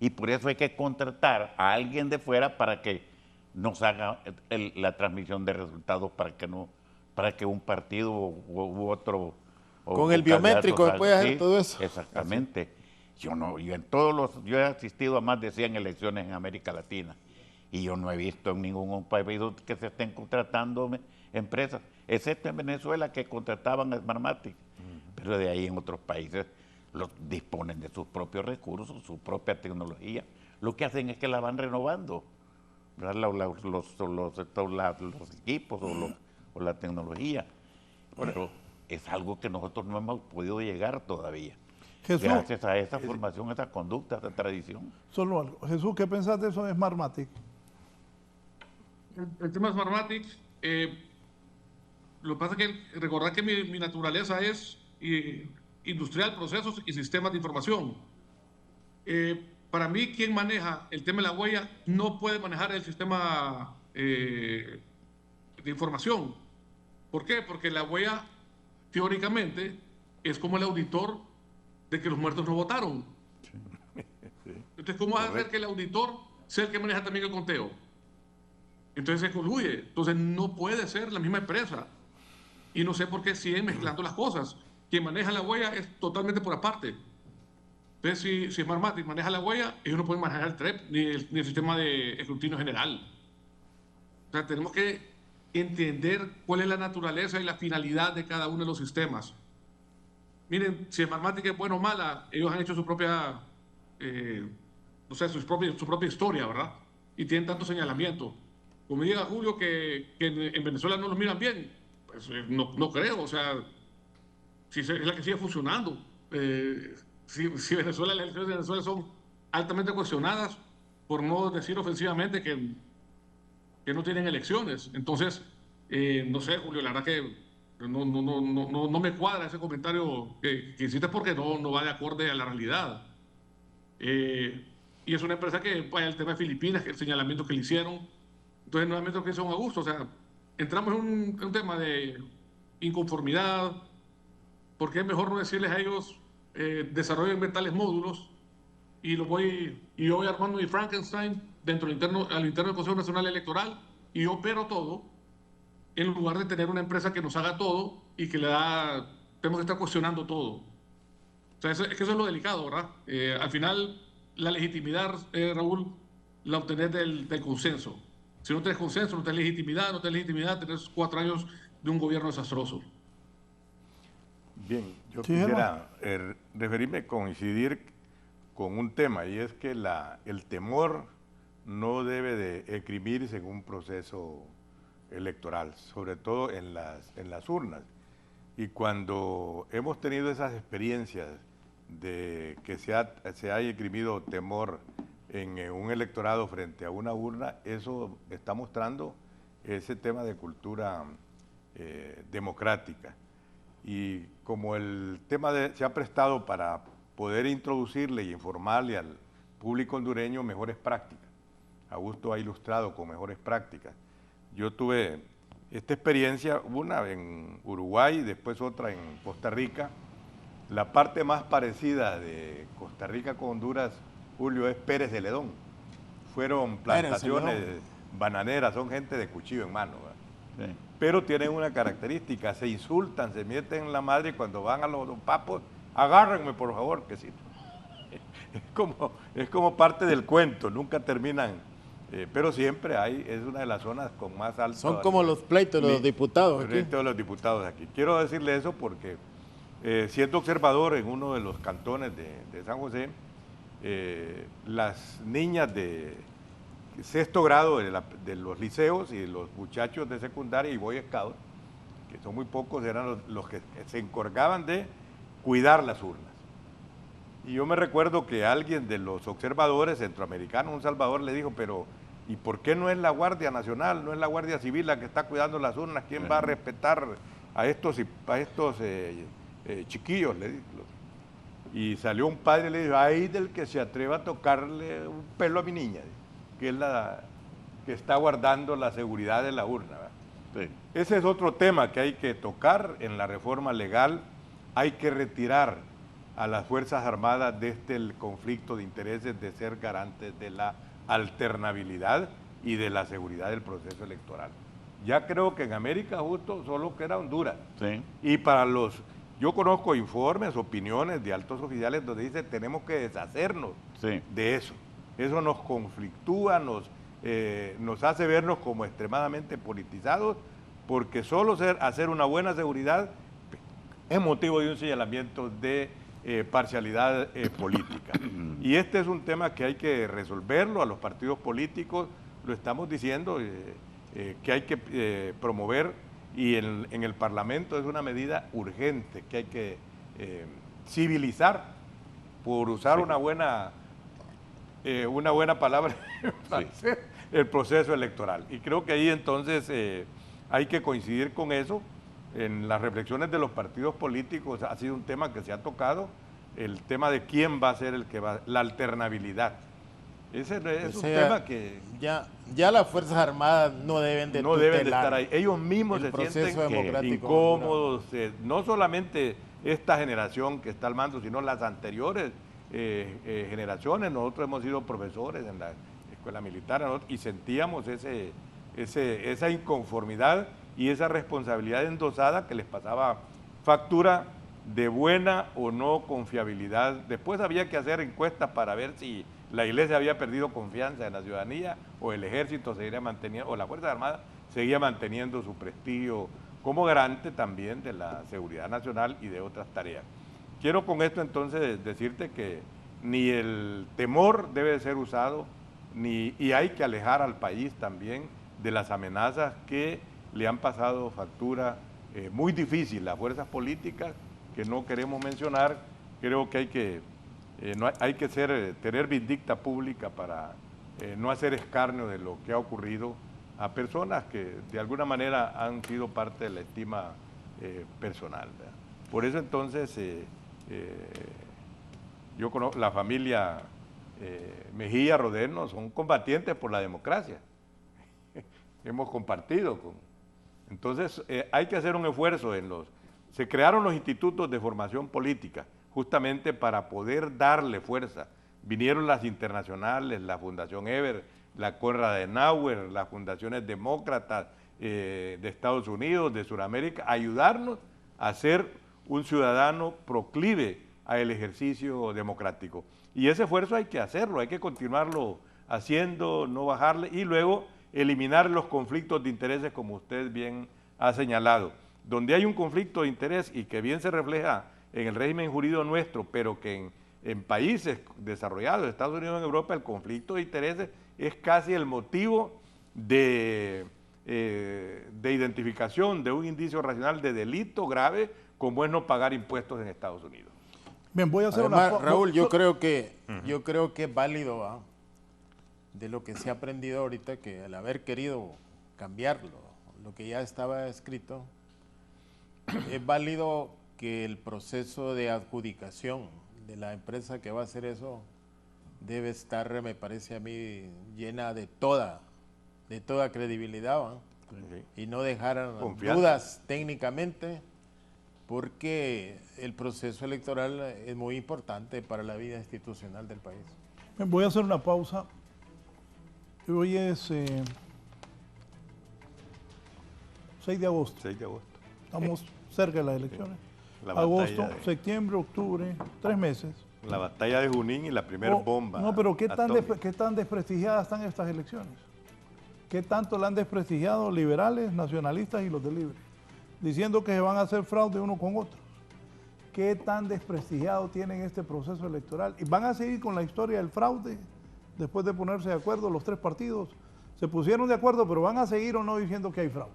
Y por eso hay que contratar a alguien de fuera para que nos haga la transmisión de resultados, para que un partido u otro... Con el biométrico puede hacer todo eso. Exactamente. Yo he asistido a más de 100 elecciones en América Latina y yo no he visto en ningún país que se estén contratando empresas, excepto en Venezuela, que contrataban a Smartmatic. Pero de ahí en otros países disponen de sus propios recursos, su propia tecnología. Lo que hacen es que la van renovando, ¿verdad? Los equipos o la tecnología. Pero es algo que nosotros no hemos podido llegar todavía. Jesús, gracias a esa formación, a esa conducta, a esa tradición. Solo algo. Jesús, ¿qué pensás de eso de Smartmatic? El tema de Smartmatic, lo que pasa es que recordar que mi naturaleza es industrial, procesos y sistemas de información. Para mí, quien maneja el tema de la huella no puede manejar el sistema de información. ¿Por qué? Porque la huella, teóricamente, es como el auditor de que los muertos no votaron. Entonces, ¿cómo vas a hacer que el auditor sea el que maneja también el conteo? Entonces se coluye. Entonces no puede ser la misma empresa. Y no sé por qué siguen mezclando las cosas. Quien maneja la huella es totalmente por aparte. Entonces, si Smartmatic maneja la huella, ellos no pueden manejar el TREP ni el sistema de escrutinio general. O sea, tenemos que entender cuál es la naturaleza y la finalidad de cada uno de los sistemas. Miren, si Smartmatic es buena o mala, ellos han hecho su propia, no sé, su propia historia, ¿verdad? Y tienen tanto señalamiento. Como diga Julio que en Venezuela no los miran bien, pues no creo. O sea, si es la que sigue funcionando. Si Venezuela, las elecciones de Venezuela son altamente cuestionadas, por no decir ofensivamente que no tienen elecciones. Entonces, no sé, Julio, la verdad que no me cuadra ese comentario que hiciste, porque no va de acorde a la realidad. y es una empresa que, vaya, el tema de Filipinas, que el señalamiento que le hicieron, entonces nuevamente que son a gusto, o sea, entramos en un tema de inconformidad, porque es mejor no decirles a ellos, desarrollen tales módulos, y yo voy armando mi Frankenstein al interno del Consejo Nacional Electoral, y yo opero todo, en lugar de tener una empresa que nos haga todo y que tenemos que estar cuestionando todo. O sea, es que eso es lo delicado, ¿verdad? Al final, la legitimidad, Raúl, la obtenés del consenso. Si no tenés consenso, no tenés legitimidad, tenés 4 años de un gobierno desastroso. Bien, yo quisiera referirme, coincidir con un tema, y es que el temor no debe de escribirse en un proceso electoral, sobre todo en las urnas. Y cuando hemos tenido esas experiencias de que se haya escribido temor en un electorado frente a una urna, eso está mostrando ese tema de cultura democrática. Y como el tema se ha prestado para poder introducirle y informarle al público hondureño mejores prácticas, Augusto ha ilustrado con mejores prácticas. Yo tuve esta experiencia, una en Uruguay, después otra en Costa Rica. La parte más parecida de Costa Rica con Honduras, Julio, es Pérez de Ledón. Fueron plantaciones bananeras, son gente de cuchillo en mano. Sí. Pero tienen una característica, se insultan, se meten en la madre y cuando van a los papos, agárrenme por favor, que sí. Es como parte del cuento, nunca terminan, pero siempre es una de las zonas con más alto. Son como los pleitos de los diputados aquí. De los diputados aquí. Quiero decirle eso porque siendo observador en uno de los cantones de San José, las niñas de sexto grado de los liceos y los muchachos de secundaria y Boy Scouts, que son muy pocos, eran los que se encargaban de cuidar las urnas. Y yo me recuerdo que alguien de los observadores centroamericanos, un Salvador, le dijo, pero ¿y por qué no es la Guardia Nacional, no es la Guardia Civil la que está cuidando las urnas? ¿Quién va a respetar a estos chiquillos? Le dijo. Y salió un padre y le dijo, ay del que se atreva a tocarle un pelo a mi niña, que es la que está guardando la seguridad de la urna. Sí. Ese es otro tema que hay que tocar en la reforma legal. Hay que retirar a las Fuerzas Armadas de el conflicto de intereses de ser garantes de la alternabilidad y de la seguridad del proceso electoral. Ya creo que en América justo solo queda Honduras. Sí. Y yo conozco informes, opiniones de altos oficiales donde dice tenemos que deshacernos de eso. Eso nos conflictúa, nos hace vernos como extremadamente politizados, porque solo hacer una buena seguridad es motivo de un señalamiento de parcialidad política. Y este es un tema que hay que resolverlo a los partidos políticos, lo estamos diciendo, que hay que promover, y en el Parlamento es una medida urgente que hay que civilizar, por usar una buena palabra, el proceso electoral. Y creo que ahí entonces hay que coincidir con eso. En las reflexiones de los partidos políticos ha sido un tema que se ha tocado, el tema de quién va a ser la alternabilidad. Ese es un tema que... Ya las Fuerzas Armadas no deben de estar ahí. Ellos mismos se sienten incómodos, no solamente esta generación que está al mando, sino las anteriores generaciones. Nosotros hemos sido profesores en la escuela militar y sentíamos esa inconformidad y esa responsabilidad endosada que les pasaba factura de buena o no confiabilidad. Después había que hacer encuestas para ver si la Iglesia había perdido confianza en la ciudadanía o el Ejército seguiría manteniendo, o la Fuerza Armada seguía manteniendo su prestigio como garante también de la seguridad nacional y de otras tareas. Quiero con esto entonces decirte que ni el temor debe ser usado, y hay que alejar al país también de las amenazas que le han pasado factura muy difícil a fuerzas políticas que no queremos mencionar. Creo que hay que tener vindicta pública para no hacer escarnio de lo que ha ocurrido a personas que de alguna manera han sido parte de la estima personal, ¿verdad? Por eso entonces yo conozco la familia Mejía, Rodeno, son combatientes por la democracia. Hemos compartido con... Entonces, hay que hacer un esfuerzo en los... Se crearon los institutos de formación política, justamente para poder darle fuerza. Vinieron las internacionales, la Fundación Eber, la Konrad Adenauer, las fundaciones demócratas de Estados Unidos, de Sudamérica, a ayudarnos a ser un ciudadano proclive al ejercicio democrático. Y ese esfuerzo hay que hacerlo, hay que continuarlo haciendo, no bajarle, y luego eliminar los conflictos de intereses, como usted bien ha señalado. Donde hay un conflicto de interés y que bien se refleja en el régimen jurídico nuestro, pero que en países desarrollados, Estados Unidos, en Europa, el conflicto de intereses es casi el motivo de identificación de un indicio racional de delito grave, como es no pagar impuestos en Estados Unidos. Bien, voy a hacer Además, Raúl, yo creo que es válido, de lo que se ha aprendido ahorita, que al haber querido cambiarlo, lo que ya estaba escrito, es válido que el proceso de adjudicación de la empresa que va a hacer eso debe estar, me parece a mí, llena de toda credibilidad, y no dejar dudas técnicamente, porque el proceso electoral es muy importante para la vida institucional del país. Bien, voy a hacer una pausa. Hoy es 6 de agosto. 6 de agosto. Estamos cerca de las elecciones. Agosto, septiembre, octubre, 3 meses. La batalla de Junín y la primera bomba. No, pero ¿qué tan desprestigiadas están estas elecciones? ¿Qué tanto la han desprestigiado liberales, nacionalistas y los de Libre? Diciendo que se van a hacer fraude uno con otros. ¿Qué tan desprestigiado tienen este proceso electoral? ¿Y van a seguir con la historia del fraude después de ponerse de acuerdo los 3 partidos? Se pusieron de acuerdo, pero ¿van a seguir o no diciendo que hay fraude?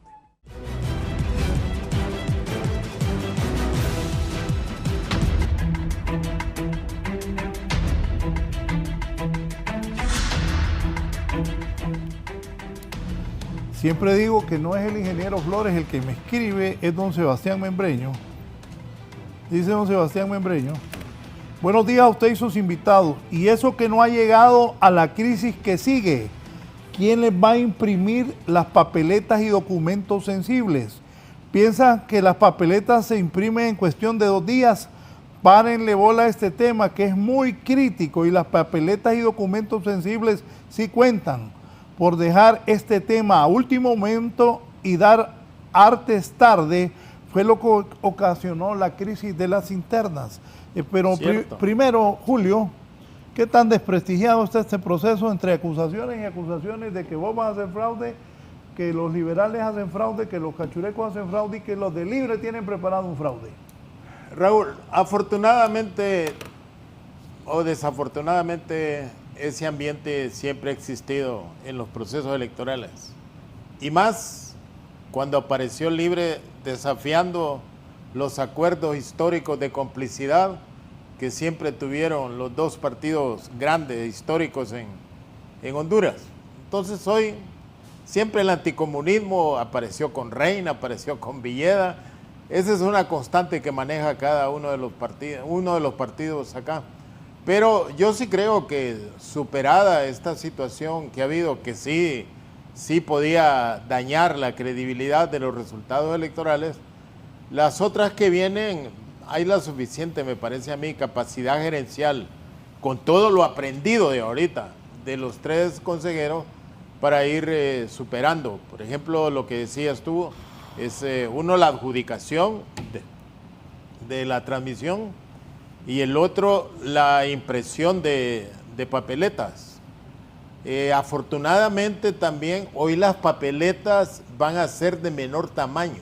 Siempre digo que no es el ingeniero Flores el que me escribe, es don Sebastián Membreño. Dice don Sebastián Membreño: buenos días a usted y sus invitados. Y eso que no ha llegado a la crisis que sigue, ¿quién les va a imprimir las papeletas y documentos sensibles? ¿Piensan que las papeletas se imprimen en cuestión de 2 días? Párenle bola a este tema, que es muy crítico, y las papeletas y documentos sensibles sí cuentan. Por dejar este tema a último momento y dar artes tarde fue lo que ocasionó la crisis de las internas. Pero primero, Julio, ¿qué tan desprestigiado está este proceso entre acusaciones y acusaciones de que vos vas a hacer fraude, que los liberales hacen fraude, que los cachurecos hacen fraude y que los de Libre tienen preparado un fraude? Raúl, afortunadamente o desafortunadamente, ese ambiente siempre ha existido en los procesos electorales, y más cuando apareció Libre desafiando los acuerdos históricos de complicidad que siempre tuvieron los 2 partidos grandes históricos en Honduras. Entonces hoy siempre el anticomunismo apareció con Reina, apareció con Villeda. Esa es una constante que maneja cada uno de los partidos acá. Pero yo sí creo que, superada esta situación que ha habido, que sí podía dañar la credibilidad de los resultados electorales, las otras que vienen, hay la suficiente, me parece a mí, capacidad gerencial, con todo lo aprendido de ahorita, de los 3 consejeros, para ir superando. Por ejemplo, lo que decías tú, es uno, la adjudicación de la transmisión, y el otro, la impresión de papeletas. Afortunadamente también hoy las papeletas van a ser de menor tamaño.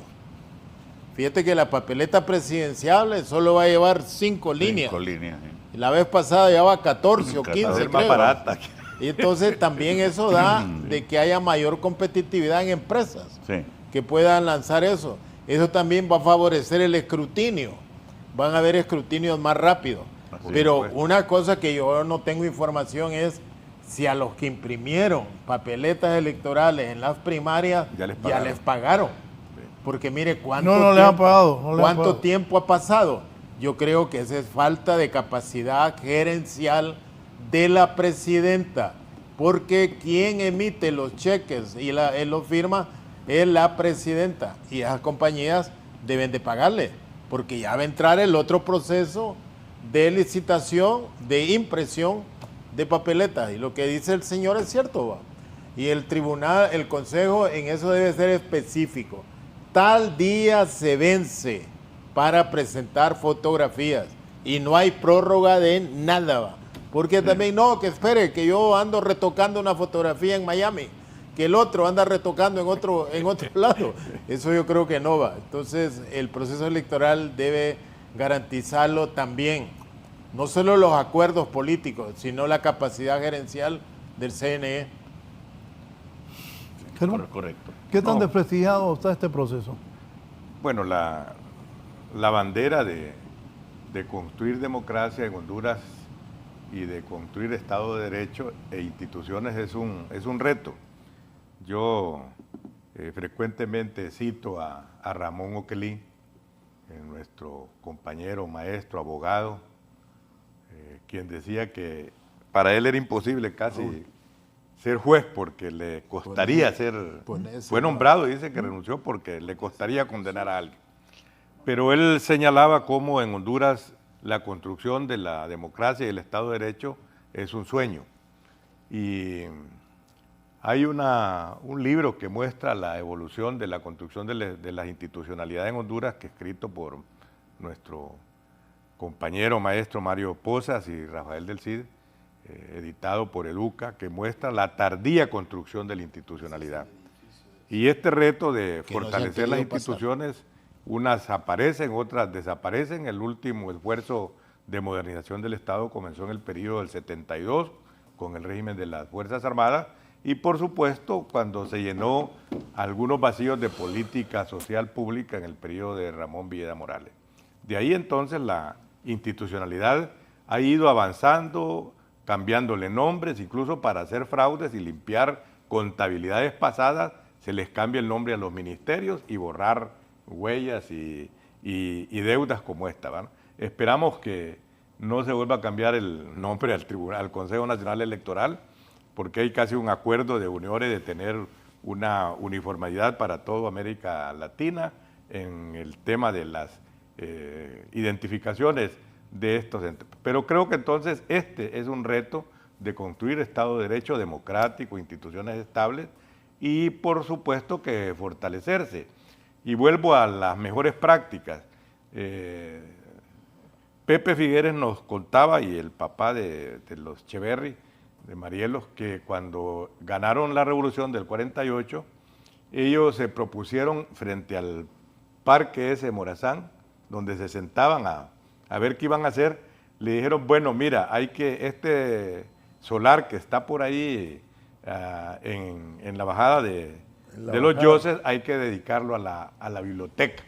Fíjate que la papeleta presidencial solo va a llevar 5 líneas. 5 líneas. Y la vez pasada llevaba 14 o 15, más barata. Y entonces también eso da de que haya mayor competitividad en empresas que puedan lanzar eso. Eso también va a favorecer el escrutinio. Van a haber escrutinios más rápidos. Pero una cosa que yo no tengo información es si a los que imprimieron papeletas electorales en las primarias ya les pagaron. Porque mire cuánto tiempo ha pasado. Yo creo que esa es falta de capacidad gerencial de la presidenta, porque quien emite los cheques y él los firma es la presidenta, y esas compañías deben de pagarle, porque ya va a entrar el otro proceso de licitación, de impresión de papeletas, y lo que dice el señor es cierto, ¿va? Y el tribunal, el consejo en eso debe ser específico. Tal día se vence para presentar fotografías y no hay prórroga de nada, ¿va? Porque también no, que espere, que yo ando retocando una fotografía en Miami, que el otro anda retocando en otro lado. Eso yo creo que no va. Entonces el proceso electoral debe garantizarlo también, no solo los acuerdos políticos, sino la capacidad gerencial del CNE. Correcto. ¿Qué tan desprestigiado está este proceso? Bueno, la bandera de construir democracia en Honduras y de construir Estado de Derecho e instituciones es un reto. Yo frecuentemente cito a Ramón Oquelí, nuestro compañero, maestro, abogado, quien decía que para él era imposible casi ser juez porque le costaría fue nombrado y dice que renunció porque le costaría condenar a alguien. Pero él señalaba cómo en Honduras la construcción de la democracia y el Estado de Derecho es un sueño. Y hay un libro que muestra la evolución de la construcción de la institucionalidad en Honduras, que es escrito por nuestro compañero maestro Mario Pozas y Rafael del Cid, editado por Educa, que muestra la tardía construcción de la institucionalidad. Y este reto de fortalecer las instituciones, unas aparecen, otras desaparecen. El último esfuerzo de modernización del Estado comenzó en el periodo del 72 con el régimen de las Fuerzas Armadas y por supuesto cuando se llenó algunos vacíos de política social pública en el periodo de Ramón Villeda Morales. De ahí entonces la institucionalidad ha ido avanzando, cambiándole nombres, incluso para hacer fraudes y limpiar contabilidades pasadas, se les cambia el nombre a los ministerios y borrar huellas y deudas como esta, ¿verdad? Esperamos que no se vuelva a cambiar el nombre al Consejo Nacional Electoral, porque hay casi un acuerdo de uniones de tener una uniformidad para toda América Latina en el tema de las identificaciones de estos entes. Pero creo que entonces este es un reto de construir Estado de Derecho democrático, instituciones estables y por supuesto que fortalecerse. Y vuelvo a las mejores prácticas. Pepe Figueres nos contaba, y el papá de los Cheverry, de Marielos, que cuando ganaron la revolución del 48, ellos se propusieron frente al parque ese de Morazán, donde se sentaban a ver qué iban a hacer, le dijeron, bueno, mira, hay que este solar que está por ahí en la bajada de los Yoses, hay que dedicarlo a la biblioteca.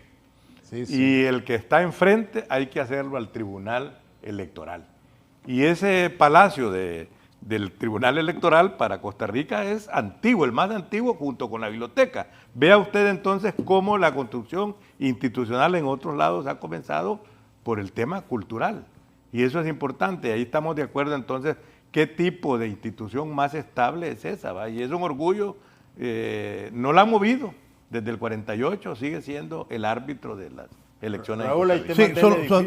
Sí, sí. Y el que está enfrente hay que hacerlo al Tribunal Electoral. Y ese palacio del Tribunal Electoral para Costa Rica es antiguo, el más antiguo junto con la biblioteca. Vea usted entonces cómo la construcción institucional en otros lados ha comenzado por el tema cultural. Y eso es importante, ahí estamos de acuerdo entonces qué tipo de institución más estable es esa, ¿va? Y es un orgullo, no la ha movido. Desde el 48 sigue siendo el árbitro de las elecciones. Raúl,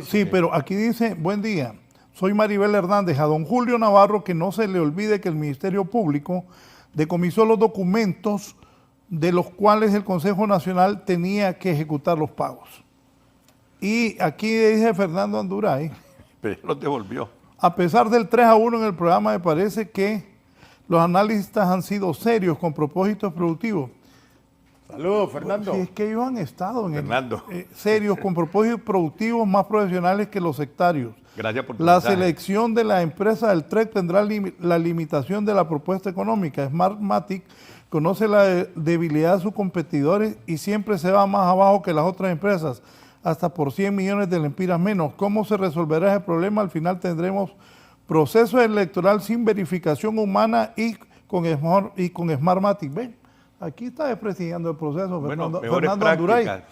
sí, pero aquí dice, buen día, soy Maribel Hernández, a don Julio Navarro que no se le olvide que el Ministerio Público decomisó los documentos de los cuales el Consejo Nacional tenía que ejecutar los pagos. Y aquí dice Fernando Anduray, pero los devolvió. A pesar del 3-1 en el programa, me parece que los analistas han sido serios con propósitos productivos. Saludos, Fernando. Si es que ellos han estado serios con propósitos productivos más profesionales que los sectarios. Gracias por tu La mensaje. selección de la empresa del TREC tendrá la limitación de la propuesta económica. Smartmatic conoce la debilidad de sus competidores y siempre se va más abajo que las otras empresas, hasta por 100 millones de lempiras menos. ¿Cómo se resolverá ese problema? Al final tendremos proceso electoral sin verificación humana y con Smartmatic. ¿Ven? Aquí está desprestigiando el proceso, bueno, Fernando Anduray.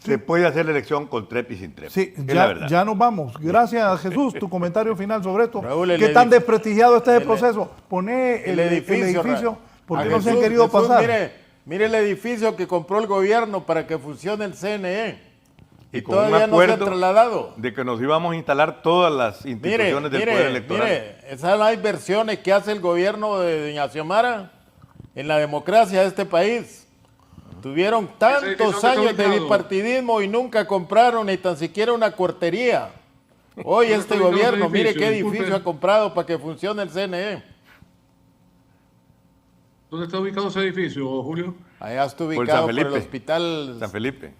se puede hacer la elección con TREP y sin TREP. Sí, es la verdad. ya nos vamos. Gracias, Jesús. Tu comentario final sobre esto. Raúl, ¿Qué tan desprestigiado está el proceso? Poné el edificio. ¿Por qué no se han querido pasar? Mire el edificio que compró el gobierno para que funcione el CNE. Y con todavía un acuerdo no se ha trasladado. de que nos íbamos a instalar todas las instituciones del Poder Electoral. Esas son las inversiones que hace el gobierno de doña Xiomara en la democracia de este país. Tuvieron tantos años de bipartidismo y nunca compraron ni tan siquiera una cuartería. Hoy este gobierno, mire qué edificio ha comprado para que funcione el CNE. ¿Dónde está ubicado ese edificio, Julio? Allá está ubicado por el hospital San Felipe.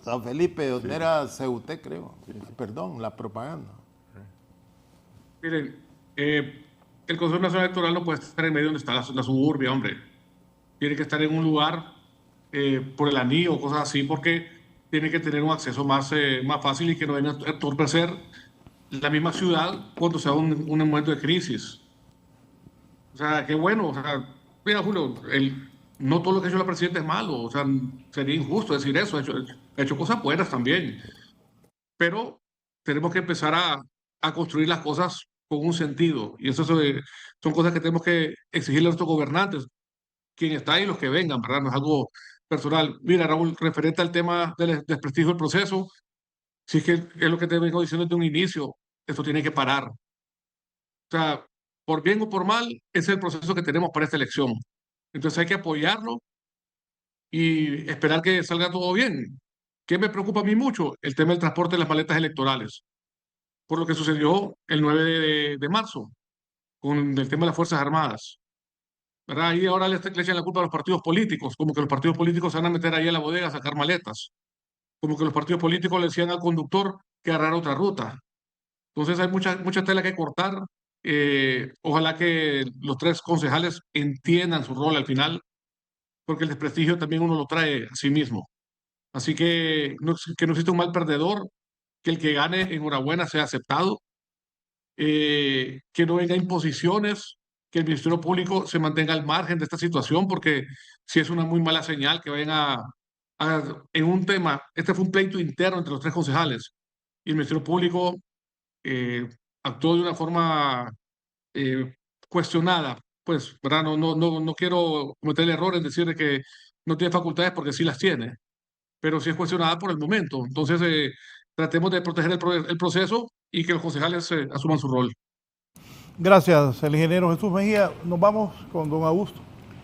San Felipe, donde era CUT, creo. Perdón, la propaganda. Miren, el Consejo Nacional Electoral no puede estar en medio donde está la suburbia, hombre. Tiene que estar en un lugar por el anillo, cosas así, porque tiene que tener un acceso más fácil y que no venga a entorpecer la misma ciudad cuando sea un momento de crisis. O sea, qué bueno. O sea, mira, Julio, no todo lo que ha hecho la presidenta es malo. O sea, sería injusto decir eso. Ha hecho cosas buenas también. Pero tenemos que empezar a construir las cosas con un sentido. Y eso son cosas que tenemos que exigirle a nuestros gobernantes, quien está ahí y los que vengan, ¿verdad? No es algo personal. Mira, Raúl, referente al tema del desprestigio del proceso, si es que es lo que te vengo diciendo desde un inicio, esto tiene que parar. O sea, por bien o por mal, ese es el proceso que tenemos para esta elección. Entonces hay que apoyarlo y esperar que salga todo bien. ¿Qué me preocupa a mí mucho? El tema del transporte de las maletas electorales, por lo que sucedió el 9 de marzo, con el tema de las Fuerzas Armadas. ¿Verdad? Y ahora le echan la culpa a los partidos políticos, como que los partidos políticos se van a meter ahí a la bodega a sacar maletas, como que los partidos políticos le decían al conductor que agarrara otra ruta. Entonces hay mucha tela que cortar. Ojalá que los 3 concejales entiendan su rol al final, porque el desprestigio también uno lo trae a sí mismo. Así que no existe un mal perdedor, que el que gane, enhorabuena, sea aceptado, que no venga imposiciones, que el Ministerio Público se mantenga al margen de esta situación, porque si es una muy mala señal que vayan en un tema, este fue un pleito interno entre los 3 concejales, y el Ministerio Público actuó de una forma cuestionada, pues, ¿verdad? No quiero cometer el error en decir de que no tiene facultades, porque sí las tiene, pero sí es cuestionada por el momento. Entonces, tratemos de proteger el proceso y que los concejales asuman su rol. Gracias, el ingeniero Jesús Mejía. Nos vamos con don Augusto.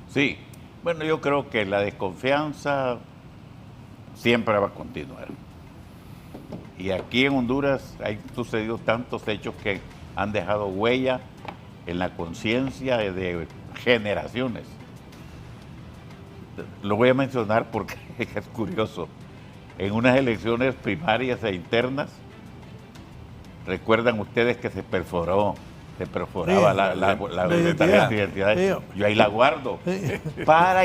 Sí, bueno, yo creo que la desconfianza siempre va a continuar. Y aquí en Honduras hay sucedido tantos hechos que han dejado huella en la conciencia de generaciones. Lo voy a mencionar porque es curioso. En unas elecciones primarias e internas, recuerdan ustedes que se perforaba la identidad. Yo ahí la guardo. Para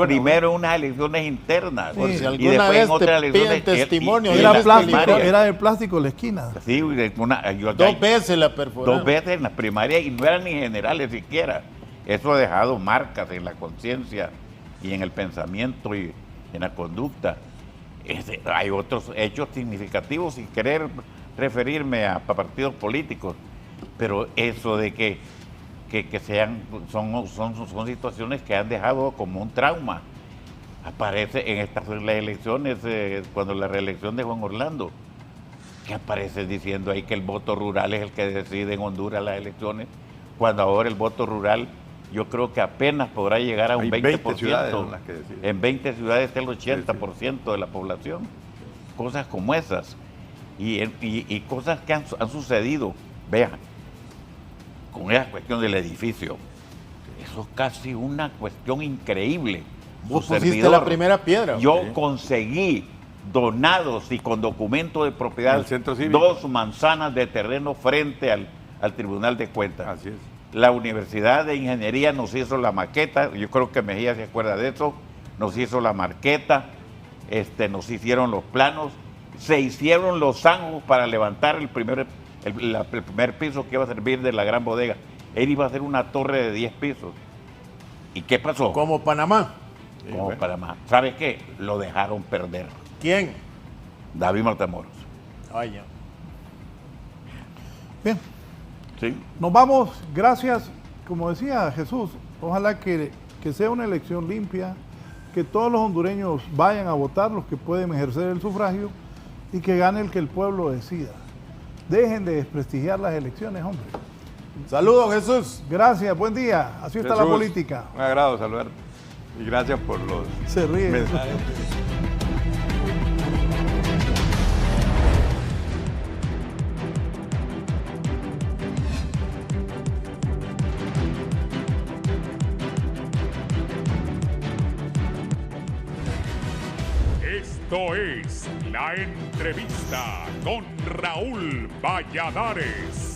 primero unas elecciones internas. Por si y después en otras elecciones. Testimonio. Era de plástico la esquina. Sí, 2 veces la perforaron. 2 veces en las primarias y no eran ni generales siquiera. Eso ha dejado marcas en la conciencia y en el pensamiento y en la conducta. Hay otros hechos significativos sin querer referirme a partidos políticos, pero eso de que son situaciones que han dejado como un trauma. Aparece en estas elecciones, cuando la reelección de Juan Orlando, que aparece diciendo ahí que el voto rural es el que decide en Honduras las elecciones, cuando ahora el voto rural yo creo que apenas podrá llegar a un 20%. 20 ciudades son las que deciden. En 20 ciudades está el 80% de la población. Cosas como esas. Y cosas que han sucedido. Vean, con esa cuestión del edificio. Eso es casi una cuestión increíble. Vos pusiste la primera piedra. Yo conseguí donados y con documento de propiedad el centro cívico. 2 manzanas de terreno frente al Tribunal de Cuentas. Así es. La Universidad de Ingeniería nos hizo la maqueta, yo creo que Mejía se acuerda de eso, nos hizo la maqueta, nos hicieron los planos, se hicieron los zanjos para levantar el primer piso que iba a servir de la gran bodega. Él iba a hacer una torre de 10 pisos. ¿Y qué pasó? Como Panamá. Como Panamá. ¿Sabes qué? Lo dejaron perder. ¿Quién? David Matamoros. Vaya. Bien, Sí. nos vamos. Gracias. Como decía Jesús, ojalá que sea una elección limpia, que todos los hondureños vayan a votar, los que pueden ejercer el sufragio, y que gane el que el pueblo decida. Dejen de desprestigiar las elecciones, hombre. Saludos, Jesús. Gracias, buen día. Así está la Jesús, política. Un agrado saludarte. Y gracias por los Se ríe. mensajes. Esto es La Entrevista con Raúl Valladares.